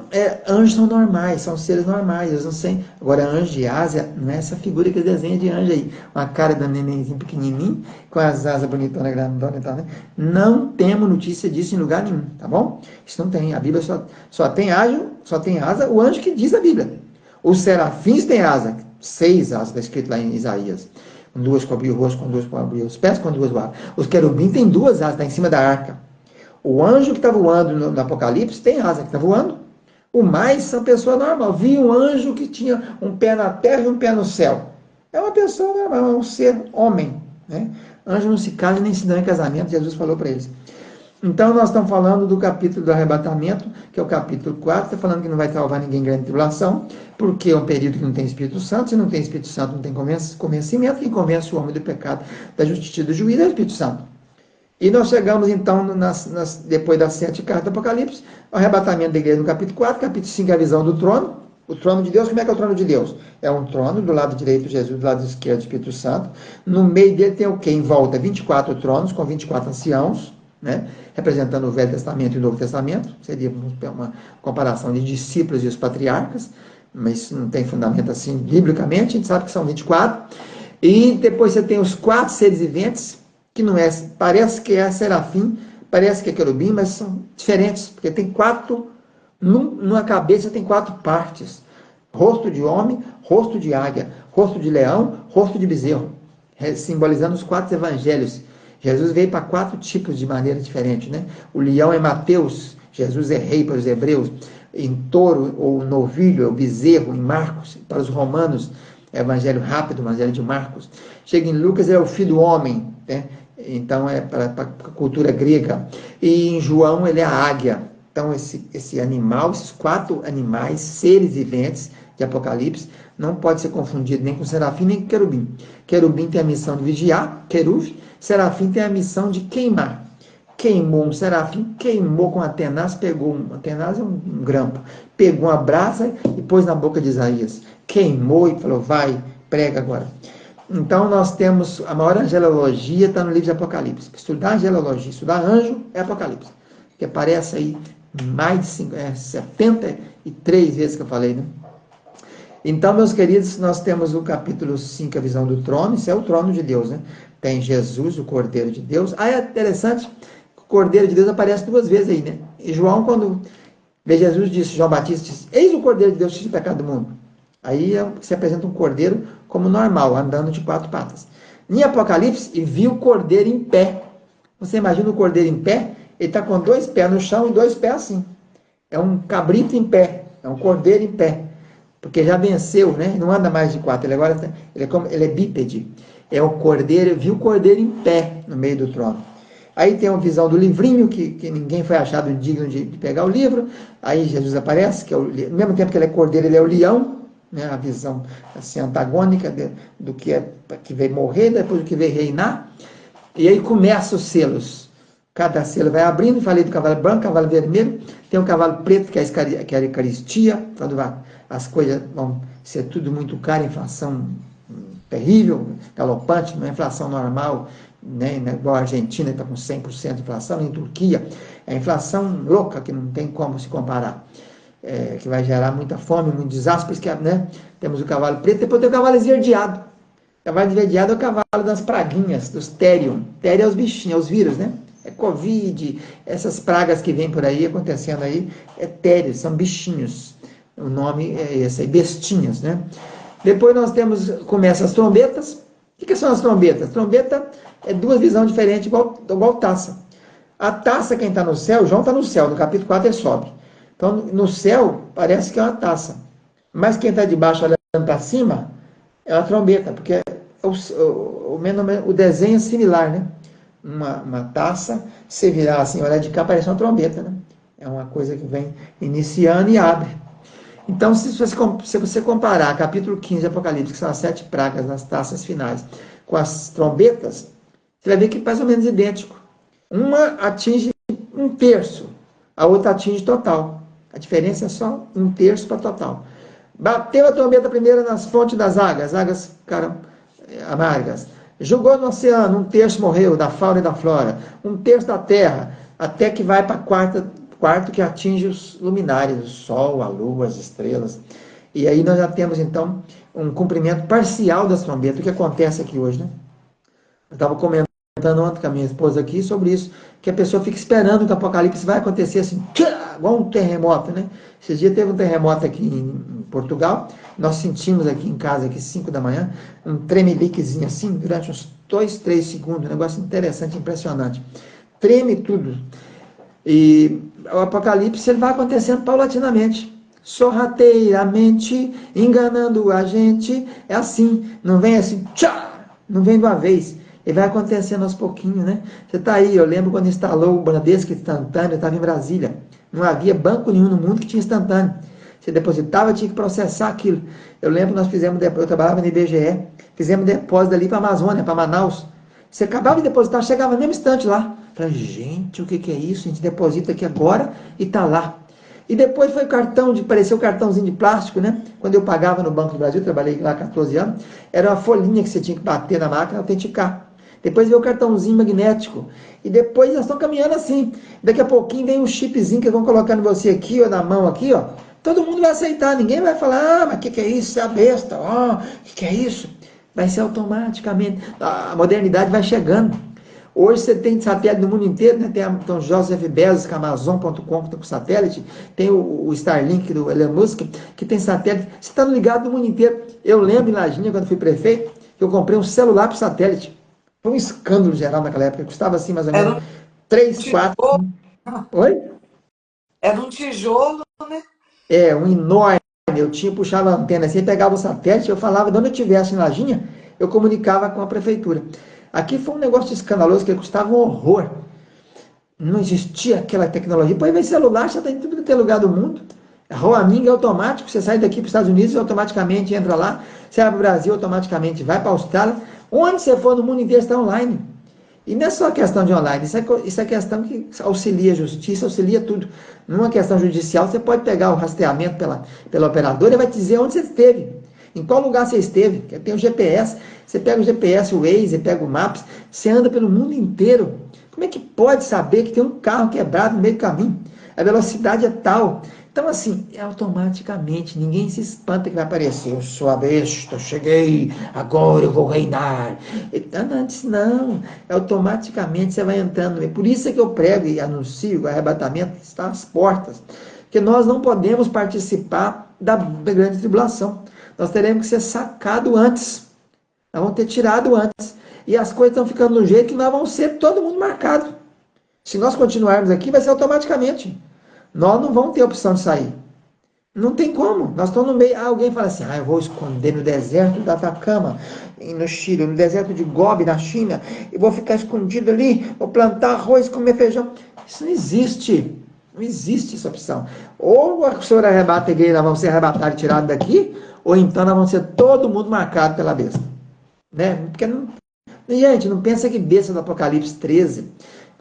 anjos são normais, são seres normais, eles não sei. Agora, anjo de asa, não é essa figura que desenha de anjo aí. Uma cara da nenenzinho pequenininho, com as asas bonitonas, grandonas e tal, né? Não temos notícia disso em lugar nenhum, tá bom? Isso não tem. A Bíblia só tem anjo, só tem asa, o anjo que diz a Bíblia. Os serafins têm asa, 6 asas, está escrito lá em Isaías. Com 2 cobriu o rosto, com 2 cobriu os pés, com 2 voavam. Os querubins têm 2 asas, está em cima da arca. O anjo que está voando no Apocalipse tem asa, que está voando. O mais são pessoas normais. Vi um anjo que tinha um pé na terra e um pé no céu. É uma pessoa normal, é um ser homem. Né? Anjo não se casa nem se dá em casamento, Jesus falou para eles. Então, nós estamos falando do capítulo do arrebatamento, que é o capítulo 4, está falando que não vai salvar ninguém em grande tribulação, porque é um período que não tem Espírito Santo, se não tem Espírito Santo não tem convencimento, quem convence o homem do pecado, da justiça e do juízo é o Espírito Santo. E nós chegamos, então, depois das 7 cartas do Apocalipse, ao arrebatamento da igreja no capítulo 4, capítulo 5 é a visão do trono, o trono de Deus. Como é que é o trono de Deus? É um trono, do lado direito Jesus, do lado esquerdo o Espírito Santo, no meio dele tem o quê? Em volta 24 tronos, com 24 anciãos, né? Representando o Velho Testamento e o Novo Testamento, seria uma comparação de discípulos e os patriarcas, mas não tem fundamento assim biblicamente, a gente sabe que são 24, e depois você tem os 4 seres viventes, que não é, parece que é serafim, parece que é querubim, mas são diferentes, porque tem 4, numa cabeça tem 4 partes, rosto de homem, rosto de águia, rosto de leão, rosto de bezerro, simbolizando os 4 evangelhos. Jesus veio para 4 tipos de maneira diferente, né? O leão é Mateus, Jesus é rei para os hebreus, em touro ou novilho é o bezerro, em Marcos, para os romanos, é evangelho rápido, evangelho de Marcos. Chega em Lucas, é o filho do homem, né? Então é para a cultura grega. E em João ele é a águia. Então esse animal, esses 4 animais, seres viventes de Apocalipse, não pode ser confundido nem com serafim nem com querubim. Querubim tem a missão de vigiar, querub. Serafim tem a missão de queimar. Queimou um serafim, queimou com a tenaz, pegou a tenaz é um grampo, pegou uma brasa e pôs na boca de Isaías. Queimou e falou, vai, prega agora. Então nós temos, a maior angelologia está no livro de Apocalipse. Estudar angelologia, estudar anjo é Apocalipse. Que aparece aí mais de 73 vezes que eu falei, né? Então, meus queridos, nós temos o capítulo 5, a visão do trono. Isso é o trono de Deus, né? Tem Jesus, o Cordeiro de Deus. É interessante, o Cordeiro de Deus aparece 2 vezes aí, né? E João, quando vê Jesus, disse, João Batista disse, eis o Cordeiro de Deus que tira o pecado do mundo. Aí se apresenta um cordeiro como normal, andando de 4 patas. Em Apocalipse, e viu o cordeiro em pé. Você imagina o cordeiro em pé? Ele está com 2 pés no chão e 2 pés assim. É um cabrito em pé, é um cordeiro em pé. Porque já venceu, né? Não anda mais de 4, ele é bípede. É o cordeiro, viu o cordeiro em pé no meio do trono. Aí tem uma visão do livrinho, que ninguém foi achado digno de pegar o livro. Aí Jesus aparece, que é ao mesmo tempo que ele é cordeiro, ele é o leão, né? A visão assim, antagônica do que veio morrer, depois do que veio reinar. E aí começa os selos. Cada selo vai abrindo, falei do cavalo branco, cavalo vermelho, tem o cavalo preto, que é a Eucaristia, quando as coisas vão ser tudo muito caro, inflação terrível, galopante, uma inflação normal, né, igual a Argentina está com 100% de inflação, em Turquia, é inflação louca, que não tem como se comparar, que vai gerar muita fome, muito desastre, por isso que, né, temos o cavalo preto, depois tem o cavalo esverdeado. O cavalo esverdeado é o cavalo das praguinhas, dos Therion. Therion é os bichinhos, é os vírus, né? É Covid, essas pragas que vêm por aí, acontecendo aí, é Therion, são bichinhos. O nome é esse aí, bestinhas, né? Depois nós começa as trombetas. O que são as trombetas? Trombeta é 2 visões diferentes, igual taça. A taça, quem está no céu, João está no céu, no capítulo 4 ele sobe. Então, no céu, parece que é uma taça. Mas quem está debaixo, olhando para cima, é uma trombeta, porque o desenho é similar, né? Uma taça, se virar assim, olhar de cá, parece uma trombeta, né? É uma coisa que vem iniciando e abre. Então, se você comparar capítulo 15 de Apocalipse, que são as 7 pragas nas taças finais, com as trombetas, você vai ver que é mais ou menos idêntico. Uma atinge 1/3, a outra atinge total. A diferença é só 1/3 para total. Bateu a trombeta primeiro nas fontes das águas, as águas ficaram amargas. Jogou no oceano, 1/3 morreu, da fauna e da flora. 1/3 da terra, até que vai para quarto que atinge os luminares, o sol, a lua, as estrelas. E aí nós já temos, então, um cumprimento parcial das trombetas, o que acontece aqui hoje, né? Eu estava comentando ontem com a minha esposa aqui sobre isso, que a pessoa fica esperando que o Apocalipse vai acontecer assim, igual um terremoto, né? Esses dias teve um terremoto aqui em Portugal, nós sentimos aqui em casa, aqui 5 da manhã, um tremeliquezinho assim, durante uns 2, 3 segundos, um negócio interessante, impressionante. Treme tudo. E o Apocalipse ele vai acontecendo paulatinamente, sorrateiramente, enganando a gente, é assim, não vem assim, não vem de uma vez, ele vai acontecendo aos pouquinhos, né? Você está aí, eu lembro quando instalou o Bradesco instantâneo, eu estava em Brasília, não havia banco nenhum no mundo que tinha instantâneo, você depositava, tinha que processar aquilo. Eu lembro que nós fizemos, eu trabalhava no IBGE, fizemos depósito ali para a Amazônia, para Manaus, você acabava de depositar, chegava no mesmo instante lá. Falei, gente, o que é isso? A gente deposita aqui agora e está lá. E depois foi pareceu o cartãozinho de plástico, né? Quando eu pagava no Banco do Brasil, trabalhei lá há 14 anos, era uma folhinha que você tinha que bater na máquina e autenticar. Depois veio o cartãozinho magnético. E depois nós estamos caminhando assim. Daqui a pouquinho vem um chipzinho que vão colocar em você aqui, ó, na mão aqui, ó. Todo mundo vai aceitar, ninguém vai falar, mas o que é isso? Você é a besta, ó, o que é isso? Vai ser automaticamente, a modernidade vai chegando. Hoje você tem satélite no mundo inteiro, né? Tem então Joseph Bezos, que é Amazon.com, que está com satélite, tem o Starlink do Elon Musk, que tem satélite, você está ligado no mundo inteiro. Eu lembro em Lajinha, quando fui prefeito, que eu comprei um celular para satélite. Foi um escândalo geral naquela época, custava assim mais ou menos 3, 4. Oi? Era um tijolo, né? É, um enorme. Puxava a antena assim, pegava o satélite, eu falava, de onde eu estivesse em Lajinha, eu comunicava com a prefeitura. Aqui foi um negócio escandaloso que custava um horror. Não existia aquela tecnologia. Depois vem celular, já está em tudo que é lugar do mundo. Roaming é automático, você sai daqui para os Estados Unidos, automaticamente entra lá, você vai para o Brasil, automaticamente vai para a Austrália. Onde você for no mundo inteiro está online. E não é só questão de online, isso é questão que auxilia a justiça, auxilia tudo. Numa questão judicial, você pode pegar o rastreamento pela operadora e vai te dizer onde você esteve, em qual lugar você esteve. Tem o GPS, você pega o GPS, o Waze, pega o Maps, você anda pelo mundo inteiro. Como é que pode saber que tem um carro quebrado no meio do caminho? A velocidade é tal. Então, assim, é automaticamente, ninguém se espanta que vai aparecer. Eu sou a besta, cheguei, agora eu vou reinar. Antes não, automaticamente você vai entrando. Por isso é que eu prego e anuncio o arrebatamento que está às portas. Porque nós não podemos participar da grande tribulação. Nós teremos que ser sacados antes. Nós vamos ter tirado antes. E as coisas estão ficando do jeito que nós vamos ser todo mundo marcado. Se nós continuarmos aqui, vai ser automaticamente. Nós não vamos ter opção de sair. Não tem como. Nós estamos no meio. Alguém fala assim, eu vou esconder no deserto do Atacama, no Chile, no deserto de Gobi, na China, e vou ficar escondido ali, vou plantar arroz, comer feijão. Isso não existe. Não existe essa opção. Ou o senhor arrebata a igreja, nós vamos ser arrebatados e tirados daqui, ou então nós vamos ser todo mundo marcado pela besta. Né? Porque não, gente, não pensa que besta do Apocalipse 13,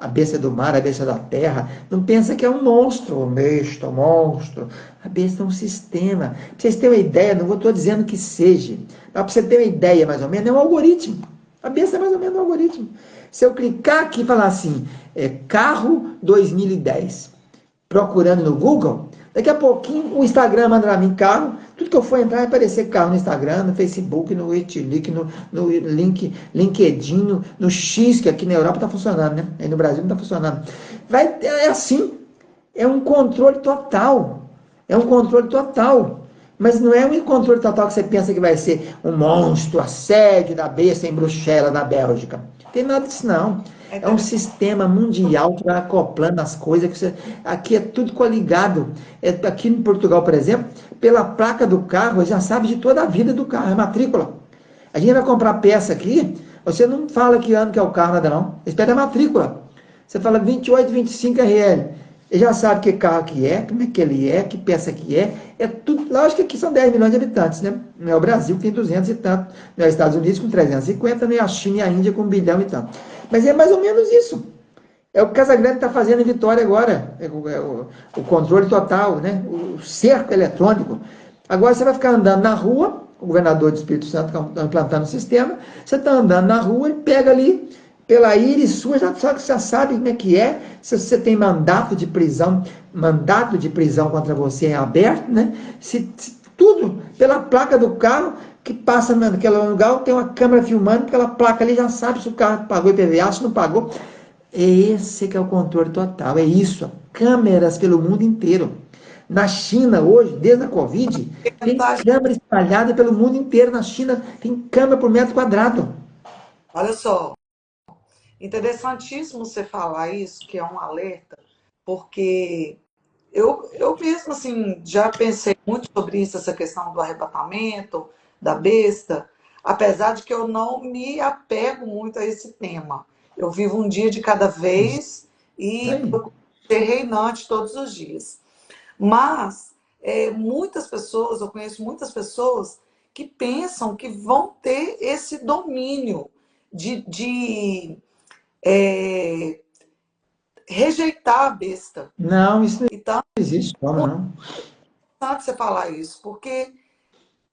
a besta do mar, a besta da terra, não pensa que é um monstro, um besta, um monstro. A besta é um sistema. Para vocês terem uma ideia, não estou dizendo que seja, mas para você ter uma ideia mais ou menos, é um algoritmo. A besta é mais ou menos um algoritmo. Se eu clicar aqui e falar assim, carro 2010, procurando no Google, daqui a pouquinho o Instagram manda para mim carro, tudo que eu for entrar vai aparecer carro no Instagram, no Facebook, no Itlic, no LinkedIn, no X, que aqui na Europa está funcionando, né? Aí no Brasil não está funcionando. É assim, é um controle total, é um controle total. Mas não é um controle total que você pensa que vai ser um monstro, assédio da besta em Bruxelas, na Bélgica. Não tem nada disso não. É um sistema mundial que vai acoplando as coisas. Aqui é tudo coligado. Aqui em Portugal, por exemplo, pela placa do carro, já sabe de toda a vida do carro, é matrícula. A gente vai comprar peça aqui, você não fala que ano que é o carro, nada não. Espera a matrícula. Você fala 28, 25 RL. Ele já sabe que carro que é, como é que ele é, que peça que é. É tudo. Lógico que aqui são 10 milhões de habitantes, né? Não é o Brasil que tem 200 e tanto, não é os Estados Unidos com 350, nem a China e a Índia com 1 bilhão e tanto. Mas é mais ou menos isso. É o que Casagrande está fazendo em Vitória agora. O controle total, né? O cerco eletrônico. Agora você vai ficar andando na rua, o governador do Espírito Santo está implantando o sistema, você está andando na rua e pega ali, pela íris sua, já sabe como é que é, se você tem mandato de prisão contra você é aberto, né? Tudo, pela placa do carro, que passa naquele lugar, tem uma câmera filmando, aquela placa ali já sabe se o carro pagou IPVA, se não pagou. Esse que é o controle total, é isso, câmeras pelo mundo inteiro. Na China, hoje, desde a Covid, tem câmera espalhada pelo mundo inteiro. Na China, tem câmera por metro quadrado. Olha só, interessantíssimo você falar isso, que é um alerta, porque eu mesmo, assim, já pensei muito sobre isso, essa questão do arrebatamento, da besta, apesar de que eu não me apego muito a esse tema. Eu vivo um dia de cada vez e procuro ser reinante todos os dias. Mas muitas pessoas, eu conheço muitas pessoas que pensam que vão ter esse domínio de rejeitar a besta. Não, isso não Então, existe, como não? é importante você falar isso, porque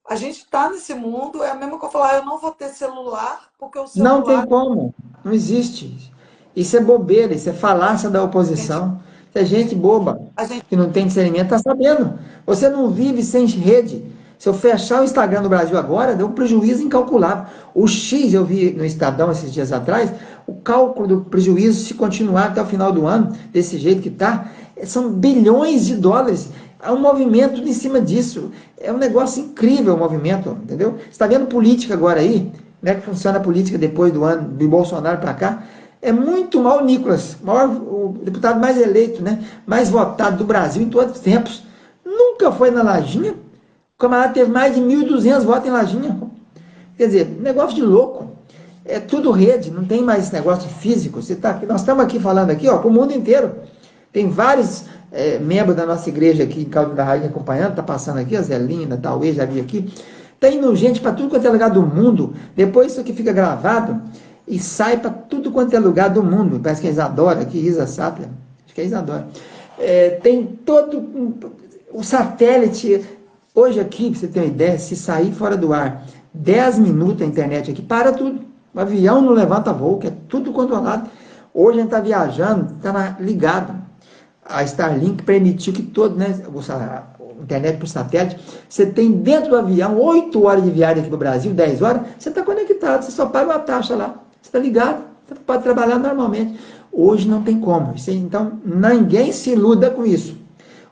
a gente está nesse mundo, é a mesma que eu falar, eu não vou ter celular, porque o Não tem celular... como, não existe. Isso é bobeira, isso é falácia da oposição. Isso é gente boba, A gente... que não tem discernimento, está sabendo. Você não vive sem rede. Se eu fechar o Instagram no Brasil agora, deu um prejuízo incalculável. O X, eu vi no Estadão esses dias atrás, o cálculo do prejuízo, se continuar até o final do ano, desse jeito que está, são bilhões de dólares. Há um movimento em cima disso. É um negócio incrível o movimento, entendeu? Você está vendo política agora aí, como é que funciona a política depois do ano de Bolsonaro para cá? É muito mal, Nicolas, o deputado mais eleito, né? Mais votado do Brasil em todos os tempos. Nunca foi na Lajinha. O camarada teve mais de 1.200 votos em Lajinha. Quer dizer, negócio de louco. É tudo rede, não tem mais esse negócio de físico. Nós estamos aqui falando aqui, ó, com o mundo inteiro. Tem vários membros da nossa igreja aqui em Caldas da Rainha acompanhando, tá passando aqui, a Zelinda, a Tauê, já vi aqui. Tá indo gente para tudo quanto é lugar do mundo. Depois isso aqui fica gravado e sai para tudo quanto é lugar do mundo. Parece que é Isadora aqui, Isa Sapia. Acho que é Isadora. Tem todo o satélite. Hoje aqui, para você ter uma ideia, se sair fora do ar 10 minutos a internet aqui, para tudo. O avião não levanta voo, que é tudo controlado. Hoje a gente está viajando, está ligado. A Starlink permitiu que todo, né, a internet por satélite, você tem dentro do avião 8 horas de viagem aqui no Brasil, 10 horas, você está conectado, você só paga uma taxa lá. Você está ligado, você pode trabalhar normalmente. Hoje não tem como. Então, ninguém se iluda com isso.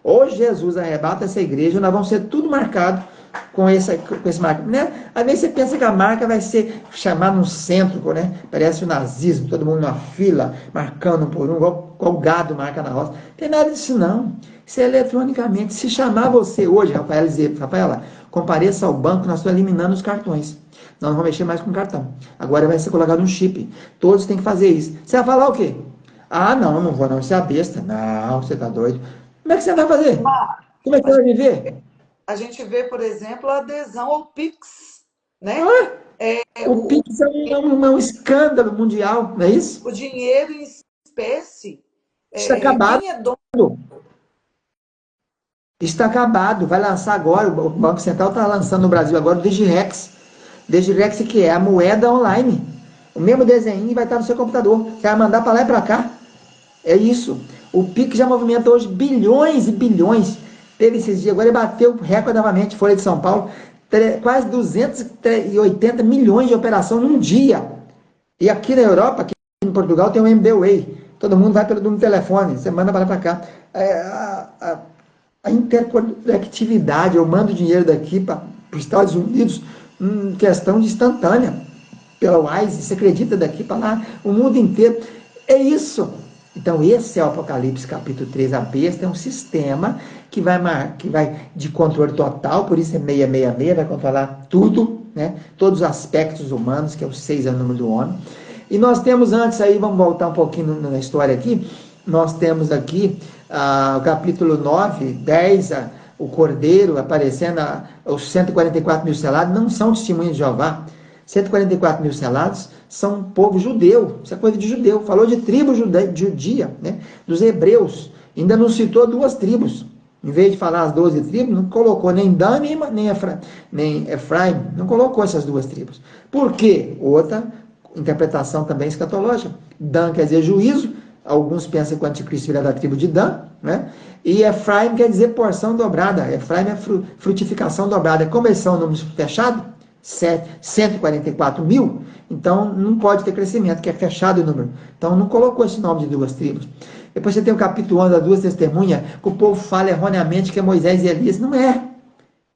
Hoje Jesus arrebata essa igreja, nós vamos ser tudo marcado com esse marco, né? Às vezes você pensa que a marca vai ser chamada num centro, né? Parece o nazismo, todo mundo numa fila, marcando por um, igual o gado marca na roça. Não tem nada disso não. Isso é eletronicamente. Se chamar você hoje, Rafaela, compareça ao banco, nós estamos eliminando os cartões. Nós não vamos mexer mais com cartão. Agora vai ser colocado um chip. Todos têm que fazer isso. Você vai falar o quê? Ah, não vou não, você é besta. Não, você tá doido. Como é que você vai fazer? Como é que você vai viver? A gente vê, por exemplo, a adesão ao Pix, né? O Pix é um escândalo mundial, não é isso? O dinheiro em espécie. Está acabado. Quem é dono? Está acabado. Vai lançar agora, o Banco Central está lançando no Brasil agora o Digirex. Digirex que é a moeda online. O mesmo desenho vai estar no seu computador. Você vai mandar para lá e para cá. É isso. O Pix já movimenta hoje bilhões e bilhões. Teve esses dias, agora ele bateu recorde novamente, Folha de São Paulo, quase 280 milhões de operação num dia. E aqui na Europa, aqui em Portugal, tem o MBWay. Todo mundo vai pelo telefone, você manda para lá para cá. A interconectividade, eu mando dinheiro daqui para os Estados Unidos em questão de instantânea, pela Wise, você acredita daqui para lá, o mundo inteiro. É isso. Então, esse é o Apocalipse capítulo 3, a besta é um sistema que vai de controle total, por isso é 666, vai controlar tudo, né? Todos os aspectos humanos, que é o 6 é o número do homem. E nós temos antes aí, vamos voltar um pouquinho na história aqui, nós temos aqui o capítulo 9, 10, o Cordeiro aparecendo, os 144 mil selados, não são testemunhas de Jeová. 144 mil selados são povo judeu, isso é coisa de judeu, falou de tribo judia, né? Dos hebreus, ainda não citou 2 tribos, em vez de falar as 12 tribos, não colocou nem Dan nem Efraim, não colocou essas 2 tribos. Por quê? Outra interpretação também escatológica. Dan quer dizer juízo, alguns pensam que o anticristo virá da tribo de Dan, né? E Efraim quer dizer porção dobrada, Efraim é frutificação dobrada. Como eles são números fechados, 144 mil, então não pode ter crescimento, que é fechado o número. Então não colocou esse nome de 2 tribos. Depois você tem o capítulo 11 das 2 testemunhas, que o povo fala erroneamente que é Moisés e Elias. Não é.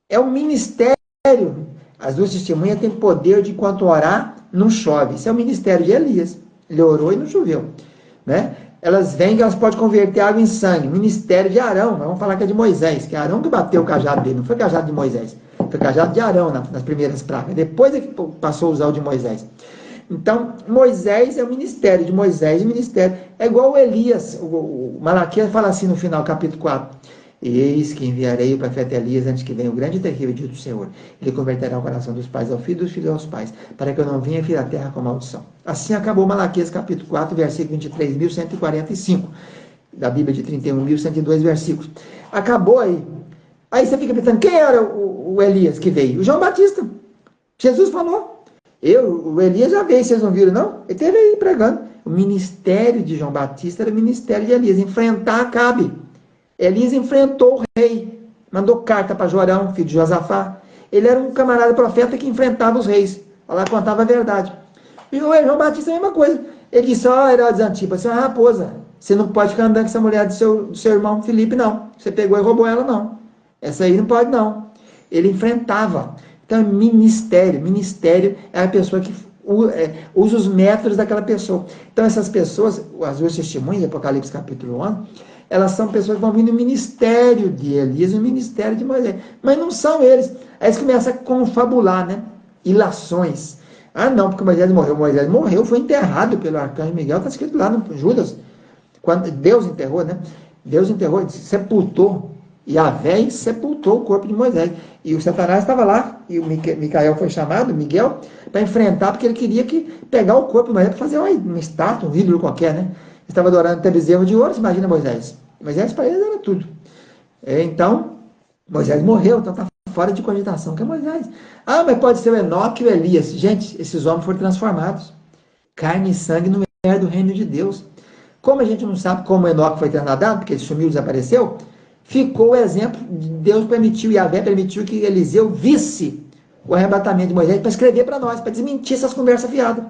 É um ministério. As 2 testemunhas têm poder de, enquanto orar, não chove. Isso é o ministério de Elias. Ele orou e não choveu, né? Elas vêm que elas podem converter água em sangue. Ministério de Arão, vamos falar que é de Moisés, que é Arão que bateu o cajado dele, não foi cajado de Moisés. Foi cajado de Arão nas primeiras pragas. Depois é que passou a usar o de Moisés. Então, Moisés é o ministério de Moisés. O ministério é igual o Elias. O Malaquias fala assim no final, capítulo 4. Eis que enviarei o profeta Elias antes que venha o grande e terrível dia do Senhor. Ele converterá o coração dos pais ao filho, dos filhos aos pais, para que eu não venha ferir a terra com maldição. Assim acabou Malaquias capítulo 4, versículo 23.145. Da Bíblia de 31.102 versículos. Acabou aí. Aí você fica pensando, quem era o Elias que veio? O João Batista. Jesus falou. O Elias já veio, vocês não viram, não? Ele esteve aí pregando. O ministério de João Batista era o ministério de Elias, enfrentar Acabe. Elias enfrentou o rei, mandou carta para Jorão, filho de Josafá. Ele era um camarada profeta que enfrentava os reis. Lá contava a verdade. E o João Batista é a mesma coisa. Ele disse, Herodes Antipas, você é uma raposa. Você não pode ficar andando com essa mulher do seu irmão Filipe, não. Você pegou e roubou ela, não. Essa aí não pode, não. Ele enfrentava. Então, ministério. Ministério é a pessoa que usa os métodos daquela pessoa. Então, essas pessoas, as 2 testemunhas, Apocalipse capítulo 11, elas são pessoas que vão vir no ministério de Elias e no ministério de Moisés. Mas não são eles. Aí eles começam a confabular, né? Ilações. Ah, não, porque Moisés morreu. Moisés morreu, foi enterrado pelo arcanjo Miguel, está escrito lá no Judas. Quando Deus enterrou, né? Deus enterrou, sepultou, Yahvé sepultou o corpo de Moisés. E o Satanás estava lá, e o Micael foi chamado, Miguel, para enfrentar, porque ele queria pegar o corpo de Moisés para fazer uma estátua, um ídolo qualquer, né? Estava adorando até bezerro de ouro, imagina Moisés. Moisés para ele era tudo. Então, Moisés morreu, então está fora de cogitação que é Moisés. Ah, mas pode ser o Enoque e o Elias. Gente, esses homens foram transformados. Carne e sangue não é do reino de Deus. Como a gente não sabe como Enoque foi trasladado, porque ele sumiu, desapareceu, ficou o exemplo de Deus permitiu, Yahvé permitiu que Eliseu visse o arrebatamento de Moisés para escrever para nós, para desmentir essas conversas fiadas.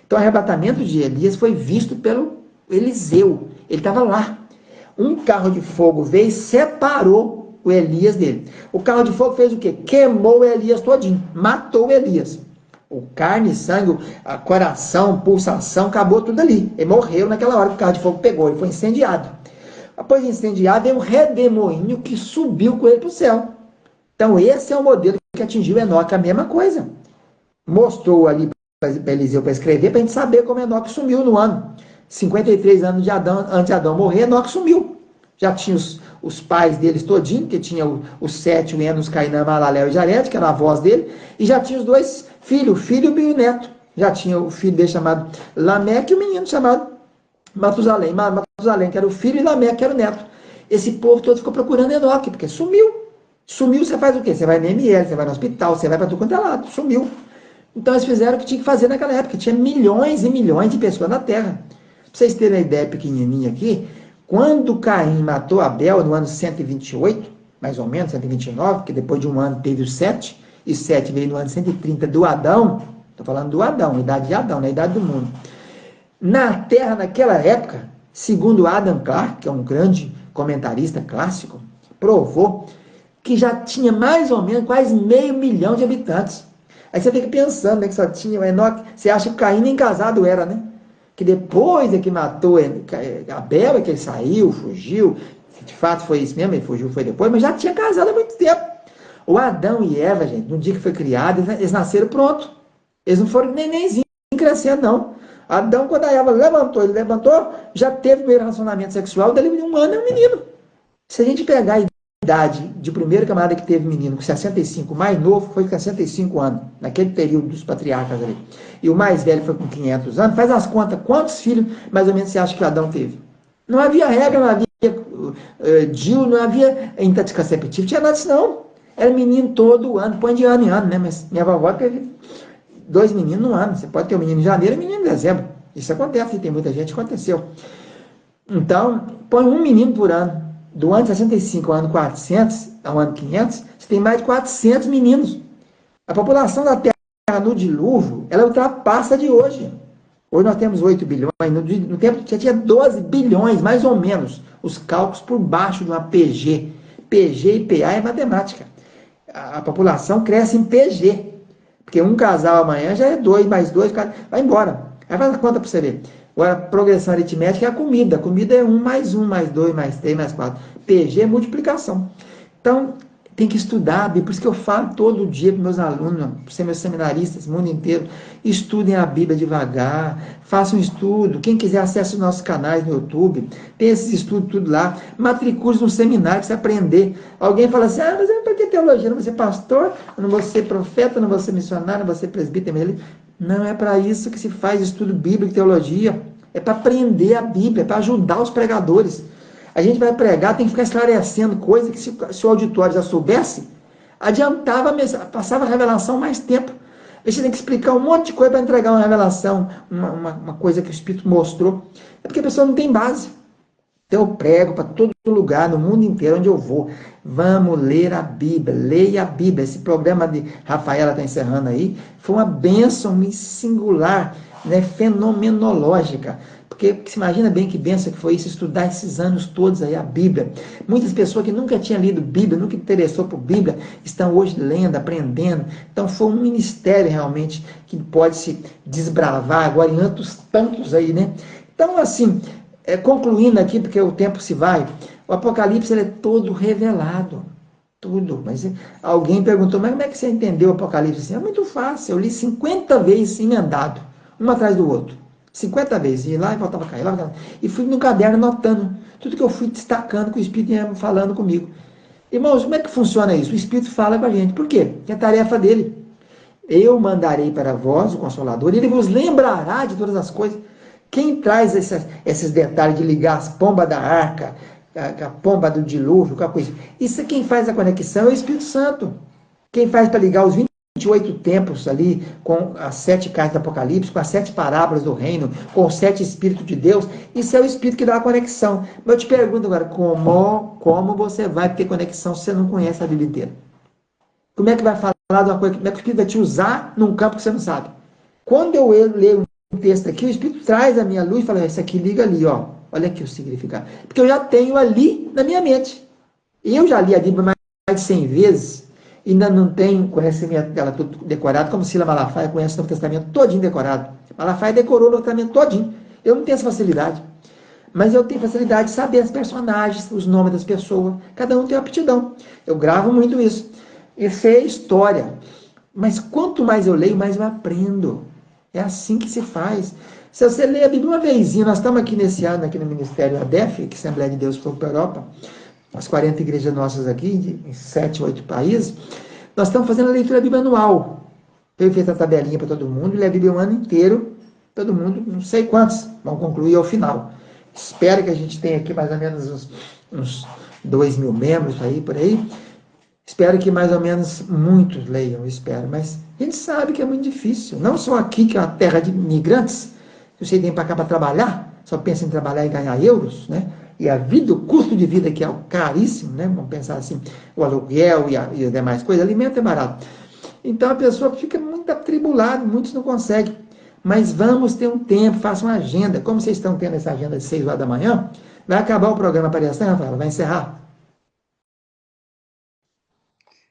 Então o arrebatamento de Elias foi visto pelo Eliseu. Ele estava lá. Um carro de fogo veio e separou o Elias dele. O carro de fogo fez o quê? Queimou o Elias todinho, matou o Elias. O carne, sangue, a coração, pulsação, acabou tudo ali. Ele morreu naquela hora que o carro de fogo pegou, ele foi incendiado. Após incendiado, veio um redemoinho que subiu com ele para o céu. Então esse é o modelo que atingiu Enoque, a mesma coisa. Mostrou ali para Eliseu para escrever, para a gente saber como Enoque sumiu no ano. 53 anos de Adão, antes de Adão morrer, Enoque sumiu. Já tinha os pais deles todinho, que tinha os 7, o Enos, Cainã, Malaléu e Jared, que era a voz dele, e já tinha os 2 filhos, o filho e o neto. Já tinha o filho dele chamado Lameque e o menino chamado Matusalém. Matusalém, que era o filho, e Lameque, que era o neto. Esse povo todo ficou procurando Enoque, porque sumiu. Sumiu, você faz o quê? Você vai no ML, você vai no hospital, você vai para tudo quanto é lado. Sumiu. Então eles fizeram o que tinha que fazer naquela época. Tinha milhões e milhões de pessoas na Terra. Para vocês terem uma ideia pequenininha aqui, quando Caim matou Abel no ano 128, mais ou menos, 129, porque depois de um ano teve o 7, e 7 veio no ano 130 do Adão, estou falando do Adão, idade de Adão, na idade do mundo. Na Terra, naquela época, segundo Adam Clarke, que é um grande comentarista clássico, provou que já tinha mais ou menos quase 500 mil de habitantes. Aí você fica pensando, né, que só tinha o Enoque, você acha que Caim nem casado era, né? Que depois é que matou Abel, é que ele saiu, fugiu, de fato foi isso mesmo, ele fugiu, foi depois, mas já tinha casado há muito tempo. O Adão e Eva, gente, no dia que foi criado, eles nasceram pronto. Eles não foram nenenzinhos crescendo, não. Adão, quando a Eva ele levantou, já teve o primeiro relacionamento sexual, dele de um ano é um menino. Se a gente pegar a idade de primeiro camarada que teve menino com 65, o mais novo foi com 65 anos, naquele período dos patriarcas ali. E o mais velho foi com 500 anos. Faz as contas, quantos filhos mais ou menos você acha que Adão teve? Não havia regra, não havia DIU, não havia anticonceptivo, tinha nada disso não. Era menino todo ano, põe de ano em ano, né? Mas minha vovó teve 2 meninos no ano. Você pode ter um menino em janeiro e um menino em dezembro. Isso acontece, e tem muita gente que aconteceu. Então, põe um menino por ano. Do ano 65 ao ano 400, ao ano 500, você tem mais de 400 meninos. A população da Terra no dilúvio, ela ultrapassa a de hoje. Hoje nós temos 8 bilhões, no tempo já tinha 12 bilhões, mais ou menos, os cálculos por baixo de uma PG. PG e PA é matemática. A população cresce em PG, porque um casal amanhã já é 2 mais 2, vai embora. Aí faz a conta para você ver. Agora, a progressão aritmética é a comida. A comida é 1 mais 1, mais 2, mais 3, mais 4. PG é multiplicação. Então, tem que estudar a Bíblia. Por isso que eu falo todo dia para meus alunos, para meus seminaristas, mundo inteiro, estudem a Bíblia devagar, façam um estudo. Quem quiser, acesse os nossos canais no YouTube, tem esses estudos tudo lá. Matricule no seminário para você aprender. Alguém fala assim, mas para que teologia? Não vou ser pastor, não vou ser profeta, não vou ser missionário, não vou ser presbítero. Não é para isso que se faz estudo bíblico e teologia. É para aprender a Bíblia, é para ajudar os pregadores. A gente vai pregar, tem que ficar esclarecendo coisas que se o auditório já soubesse, adiantava, passava a revelação mais tempo. Você tem que explicar um monte de coisa para entregar uma revelação, uma coisa que o Espírito mostrou. É porque a pessoa não tem base. Então eu prego para todo lugar, no mundo inteiro, onde eu vou. Vamos ler a Bíblia, leia a Bíblia. Esse programa de Rafaela está encerrando aí, foi uma bênção singular, né, fenomenológica. Porque se imagina bem que bênção que foi isso, estudar esses anos todos aí a Bíblia. Muitas pessoas que nunca tinham lido Bíblia, nunca interessou por Bíblia, estão hoje lendo, aprendendo. Então foi um ministério realmente que pode se desbravar agora em tantos aí, né? Então assim, concluindo aqui, porque o tempo se vai, o Apocalipse ele é todo revelado. tudo. Mas alguém perguntou, mas como é que você entendeu o Apocalipse? Assim, é muito fácil, eu li 50 vezes emendado, um atrás do outro. 50 vezes, ia lá e voltava a cair, lá, voltava. E fui no caderno anotando tudo que eu fui destacando, que o Espírito ia falando comigo. Irmãos, como é que funciona isso? O Espírito fala com a gente. Por quê? Porque é a tarefa dele. Eu mandarei para vós o Consolador, e ele vos lembrará de todas as coisas. Quem traz esses detalhes de ligar as pombas da arca, a pomba do dilúvio, qualquer coisa? Isso é quem faz a conexão é o Espírito Santo. Quem faz para ligar os 28 tempos ali, com as 7 cartas do Apocalipse, com as 7 parábolas do reino, com os 7 Espíritos de Deus, isso é o Espírito que dá a conexão. Mas eu te pergunto agora, como você vai ter conexão se você não conhece a Bíblia inteira? Como é que vai falar de uma coisa? Como é que o Espírito vai te usar num campo que você não sabe? Quando eu leio um texto aqui, o Espírito traz a minha luz e fala, isso aqui liga ali, ó. Olha aqui o significado. Porque eu já tenho ali na minha mente. E eu já li a Bíblia mais de 100 vezes, e ainda não tenho conhecimento dela tudo decorado, como Sila Malafaia conhece o Novo Testamento todinho decorado. Malafaia decorou o Novo Testamento todinho. Eu não tenho essa facilidade. Mas eu tenho facilidade de saber os personagens, os nomes das pessoas. Cada um tem uma aptidão. Eu gravo muito isso. Isso é história. Mas quanto mais eu leio, mais eu aprendo. É assim que se faz. Se você ler a Bíblia uma vezinha, nós estamos aqui nesse ano, aqui no Ministério ADEF, que é Assembleia de Deus para a Europa, as 40 igrejas nossas aqui, em 7, 8 países, nós estamos fazendo a leitura da Bíblia anual. Eu fiz a tabelinha para todo mundo, e li a Bíblia o ano inteiro, todo mundo, não sei quantos, vão concluir ao final. Espero que a gente tenha aqui mais ou menos uns 2 mil membros aí, por aí. Espero que mais ou menos muitos leiam, espero. Mas a gente sabe que é muito difícil. Não só aqui, que é uma terra de imigrantes, que você vem para cá para trabalhar, só pensa em trabalhar e ganhar euros, né? E a vida, o custo de vida que é caríssimo, né? Vamos pensar assim, o aluguel e as demais coisas, alimento é barato. Então a pessoa fica muito atribulada, muitos não conseguem. Mas vamos ter um tempo, faça uma agenda. Como vocês estão tendo essa agenda de 6 horas da manhã, vai acabar o programa Aparecer, Rafael? Vai encerrar?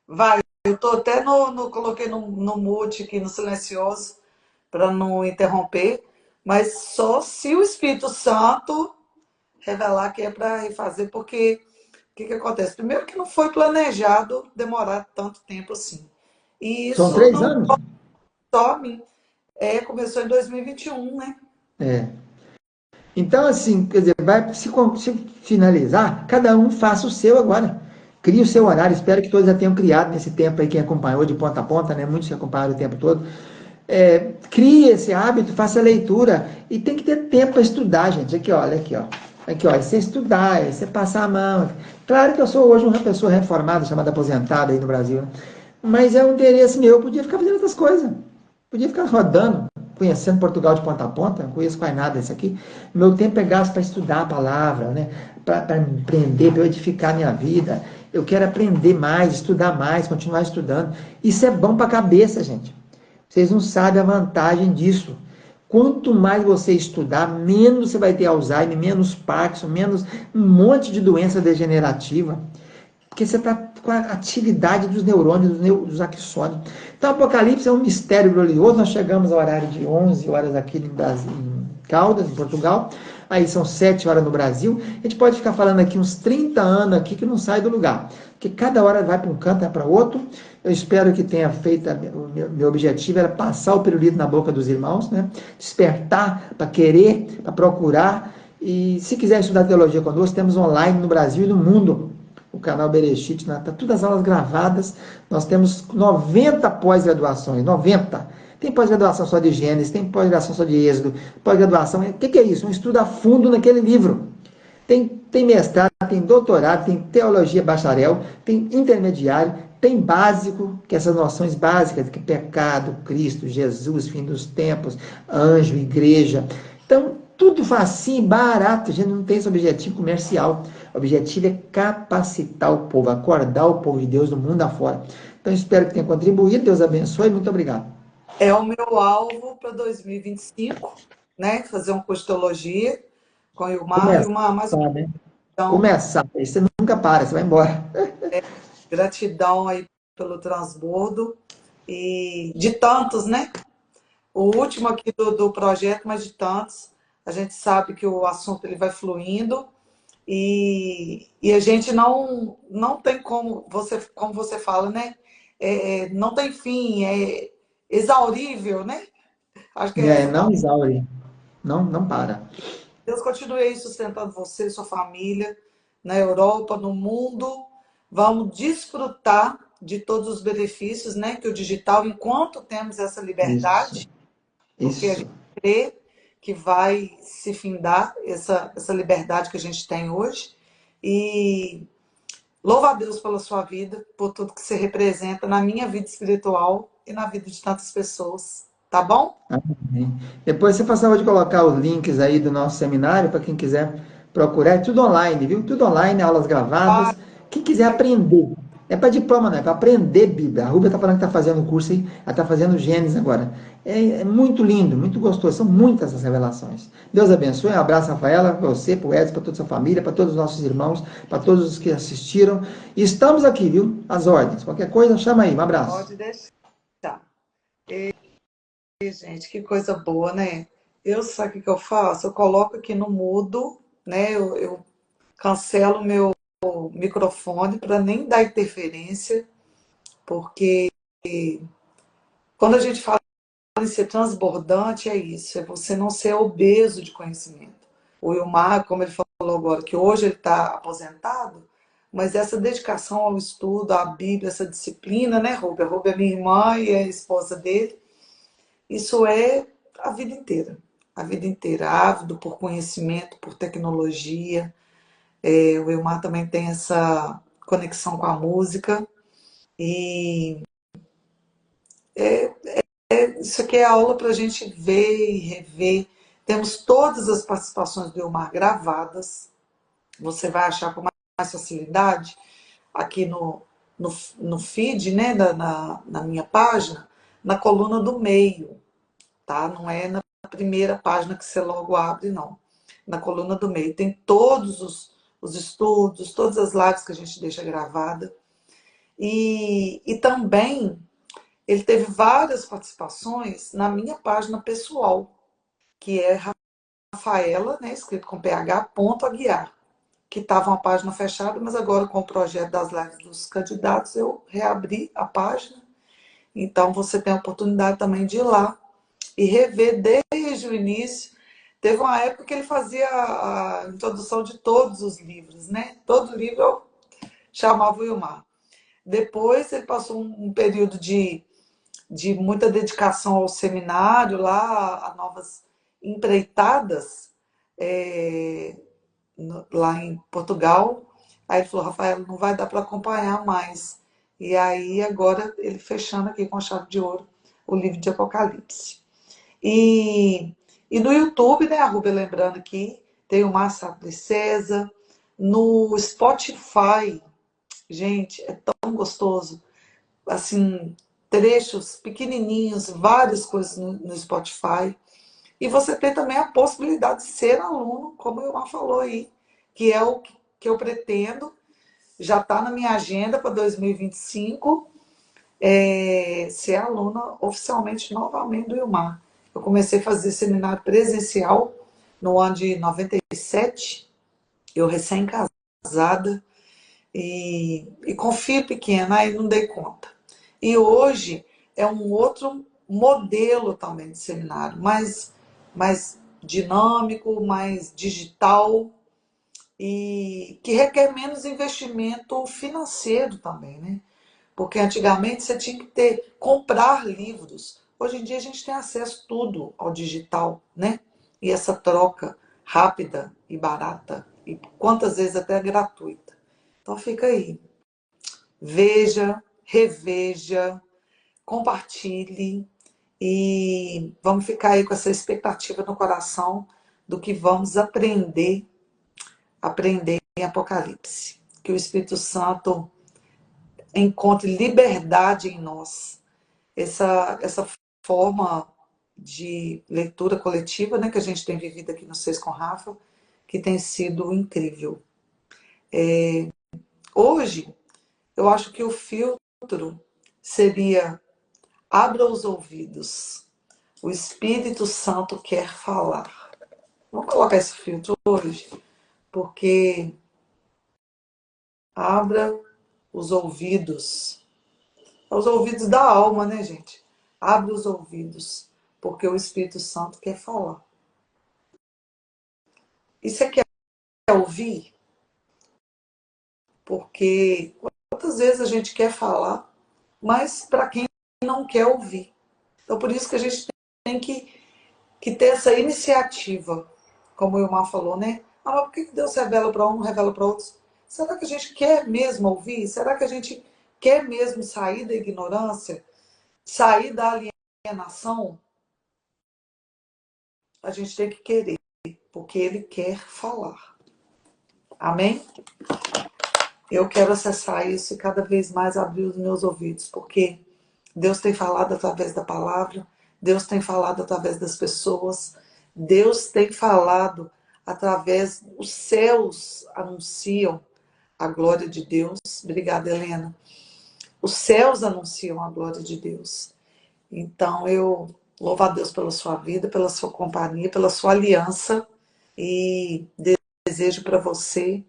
Vai, eu tô até coloquei no mute aqui, no silencioso, para não interromper, mas só se o Espírito Santo revelar que é para refazer, porque o que acontece? Primeiro que não foi planejado demorar tanto tempo assim. E São isso 3 não anos? só me começou em 2021, né? É. Então, assim, quer dizer, vai se finalizar, cada um faça o seu agora. Crie o seu horário. Espero que todos já tenham criado nesse tempo aí, quem acompanhou de ponta a ponta, né? Muitos que acompanharam o tempo todo. Crie esse hábito, faça a leitura. E tem que ter tempo para estudar, gente. Aqui, ó, olha aqui, ó. Aqui, ó, é você estudar, é você passar a mão. Claro que eu sou hoje uma pessoa reformada, chamada aposentada aí no Brasil, né? Mas é um interesse meu, eu podia ficar fazendo outras coisas. Podia ficar rodando, conhecendo Portugal de ponta a ponta, não conheço quase nada disso aqui. Meu tempo é gasto para estudar a palavra, né? Para aprender, para eu edificar a minha vida. Eu quero aprender mais, estudar mais, continuar estudando. Isso é bom para a cabeça, gente. Vocês não sabem a vantagem disso. Quanto mais você estudar, menos você vai ter Alzheimer, menos Parkinson, menos um monte de doença degenerativa. Porque você está com a atividade dos neurônios, dos axônios. Então, o Apocalipse é um mistério glorioso. Nós chegamos ao horário de 11 horas aqui em Caldas, em Portugal. Aí são 7 horas no Brasil. A gente pode ficar falando aqui uns 30 anos aqui que não sai do lugar. Porque cada hora vai para um canto, vai para outro. Eu espero que tenha feito, o meu objetivo era passar o pirulito na boca dos irmãos, né? Despertar para querer, para procurar. E se quiser estudar teologia conosco, temos online no Brasil e no mundo. O canal Bereshit, tá todas as aulas gravadas. Nós temos 90 pós-graduações, 90. Tem pós-graduação só de Gênesis, tem pós-graduação só de Êxodo, pós-graduação. O que é isso? Um estudo a fundo naquele livro. Tem mestrado, tem doutorado, tem teologia bacharel, tem intermediário, tem básico, que essas noções básicas, que pecado, Cristo, Jesus, fim dos tempos, anjo, igreja. Então, tudo facinho, barato, a gente não tem esse objetivo comercial. O objetivo é capacitar o povo, acordar o povo de Deus do mundo afora. Então, espero que tenha contribuído. Deus abençoe. Muito obrigado. É o meu alvo para 2025, né? Fazer um curso de teologia com o Ilmar e Começar, uma mais uma né? gratidão, Começar. Aí você nunca para, você vai embora. gratidão aí pelo transbordo e de tantos, né? O último aqui do projeto, mas de tantos. A gente sabe que o assunto ele vai fluindo E a gente não tem como você fala, né? Não tem fim, é exaurível, né? Acho que é É, essa não palavra. exaure, não para. Deus continue aí sustentando você e sua família na Europa, no mundo. Vamos desfrutar de todos os benefícios, né, que o digital, enquanto temos essa Isso, liberdade, porque a isso. gente crê que vai se findar essa liberdade que a gente tem hoje. E louvo a Deus pela sua vida, por tudo que você representa na minha vida espiritual e na vida de tantas pessoas. Tá bom? Amém. Depois você faz favor de colocar os links aí do nosso seminário para quem quiser procurar. É tudo online, viu? Tudo online, aulas Vai, gravadas. Quem quiser aprender. É para diploma, não é para aprender Bíblia. A Rúbia está falando que está fazendo o curso aí, ela está fazendo Gênesis agora. É muito lindo, muito gostoso. São muitas as revelações. Deus abençoe. Um abraço, Rafaela, para você, para o Edson, para toda a sua família, para todos os nossos irmãos, para todos os que assistiram. E estamos aqui, viu? As ordens. Qualquer coisa, chama aí. Um abraço. pode deixar. Gente, que coisa boa, né? Eu, sabe o que que eu faço? Eu coloco aqui no mudo, né? Eu cancelo o meu microfone para nem dar interferência, porque quando a gente fala em ser transbordante, é isso, é você não ser obeso de conhecimento. O Wilmar, como ele falou agora, que hoje ele está aposentado, mas essa dedicação ao estudo, à Bíblia, essa disciplina, né, Rúbia? A Rúbia é minha irmã e é a esposa dele. Isso é a vida inteira. A vida inteira, ávido por conhecimento, por tecnologia. O Wilmar também tem essa conexão com a música. E isso aqui é aula para a gente ver e rever. Temos todas as participações do Wilmar gravadas. Você vai achar com mais facilidade aqui no feed, né, na minha página, na coluna do meio. Tá? Não é na primeira página que você logo abre, não. Na coluna do meio tem todos os estudos, todas as lives que a gente deixa gravada. E também ele teve várias participações na minha página pessoal, que é Rafaela, né, escrito com PH, ponto Aguiar, que estava uma página fechada, mas agora com o projeto das lives dos candidatos eu reabri a página. Então você tem a oportunidade também de ir lá e rever desde o início. Teve uma época que ele fazia a introdução de todos os livros, né? Todo livro eu chamava o Wilmar. Depois ele passou um período de muita dedicação ao seminário, lá a novas empreitadas, é, lá em Portugal. Aí ele falou, Rafael, não vai dar para acompanhar mais. E aí agora ele fechando aqui com chave de ouro o livro de Apocalipse. E, e no YouTube, né, a Rubia lembrando aqui, tem o Massa Princesa. No Spotify, gente, é tão gostoso. Assim, trechos pequenininhos, várias coisas no Spotify. E você tem também a possibilidade de ser aluno, como o Ilmar falou aí, que é o que eu pretendo. Já está na minha agenda para 2025 ser aluna oficialmente novamente do Ilmar. Eu comecei a fazer seminário presencial no ano de 97, eu recém-casada, e com filho pequeno, aí não dei conta. E hoje é um outro modelo também de seminário, mais dinâmico, mais digital, e que requer menos investimento financeiro também, né? Porque antigamente você tinha que comprar livros. Hoje em dia a gente tem acesso tudo ao digital, né? E essa troca rápida e barata, e quantas vezes até gratuita. Então fica aí. Veja, reveja, compartilhe e vamos ficar aí com essa expectativa no coração do que vamos aprender em Apocalipse. Que o Espírito Santo encontre liberdade em nós. Essa forma de leitura coletiva, né, que a gente tem vivido aqui no Seis com Rafa, que tem sido incrível. Hoje, eu acho que o filtro seria abra os ouvidos. O Espírito Santo quer falar. Vamos colocar esse filtro hoje? porque abra os ouvidos da alma, né, gente? Abre os ouvidos, porque o Espírito Santo quer falar. E você quer ouvir? Porque quantas vezes a gente quer falar, mas para quem não quer ouvir. Então, por isso que a gente tem que ter essa iniciativa, como o Ilmar falou, né? Ah, mas por que Deus revela para um, não revela para outros? Será que a gente quer mesmo ouvir? Será que a gente quer mesmo sair da ignorância? Sair da alienação? A gente tem que querer, porque Ele quer falar. Amém? Eu quero acessar isso e cada vez mais abrir os meus ouvidos, porque Deus tem falado através da palavra, Deus tem falado através das pessoas, Deus tem falado através, os céus anunciam a glória de Deus. Obrigada, Helena. Os céus anunciam a glória de Deus. Então eu louvo a Deus pela sua vida, pela sua companhia, pela sua aliança e desejo para você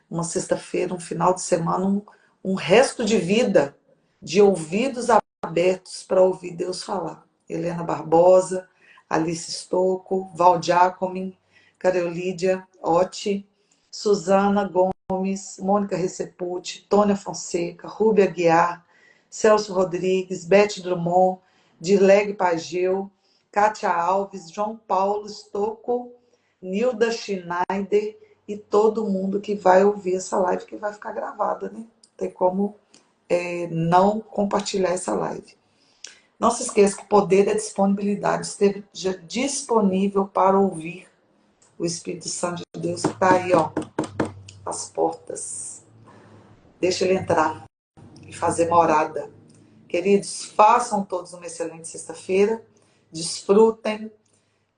uma sexta-feira, um final de semana, um resto de vida de ouvidos abertos para ouvir Deus falar. Helena Barbosa, Alice Stocco, Val Giacomin, Careolídia Otti, Suzana Gomes, Mônica Recepucci, Tônia Fonseca, Rúbia Aguiar, Celso Rodrigues, Beth Drummond, Dirleg Pageu, Kátia Alves, João Paulo Stocco, Nilda Schneider e todo mundo que vai ouvir essa live, que vai ficar gravada, né? Tem como não compartilhar essa live. Não se esqueça que poder é disponibilidade. Esteja disponível para ouvir o Espírito Santo de Deus que está aí, ó, às portas. Deixa ele entrar e fazer morada. Queridos, façam todos uma excelente sexta-feira. Desfrutem,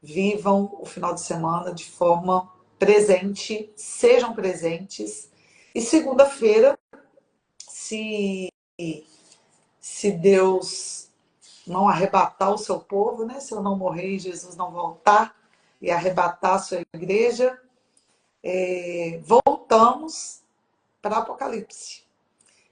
vivam o final de semana de forma presente, sejam presentes. E segunda-feira, se Deus não arrebatar o seu povo, né? Se eu não morrer e Jesus não voltar e arrebatar a sua igreja, voltamos para Apocalipse.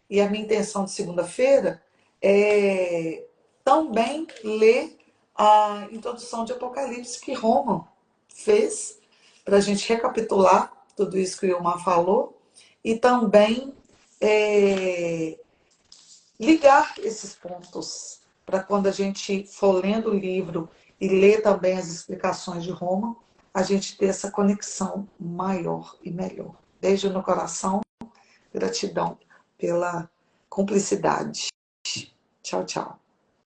E a minha intenção de segunda-feira é também ler a introdução de Apocalipse que Roma fez, para a gente recapitular tudo isso que o Ilmar falou, e também ligar esses pontos, para quando a gente for lendo o livro e ler também as explicações de Roma, a gente ter essa conexão maior e melhor. Beijo no coração, gratidão pela cumplicidade. Tchau, tchau.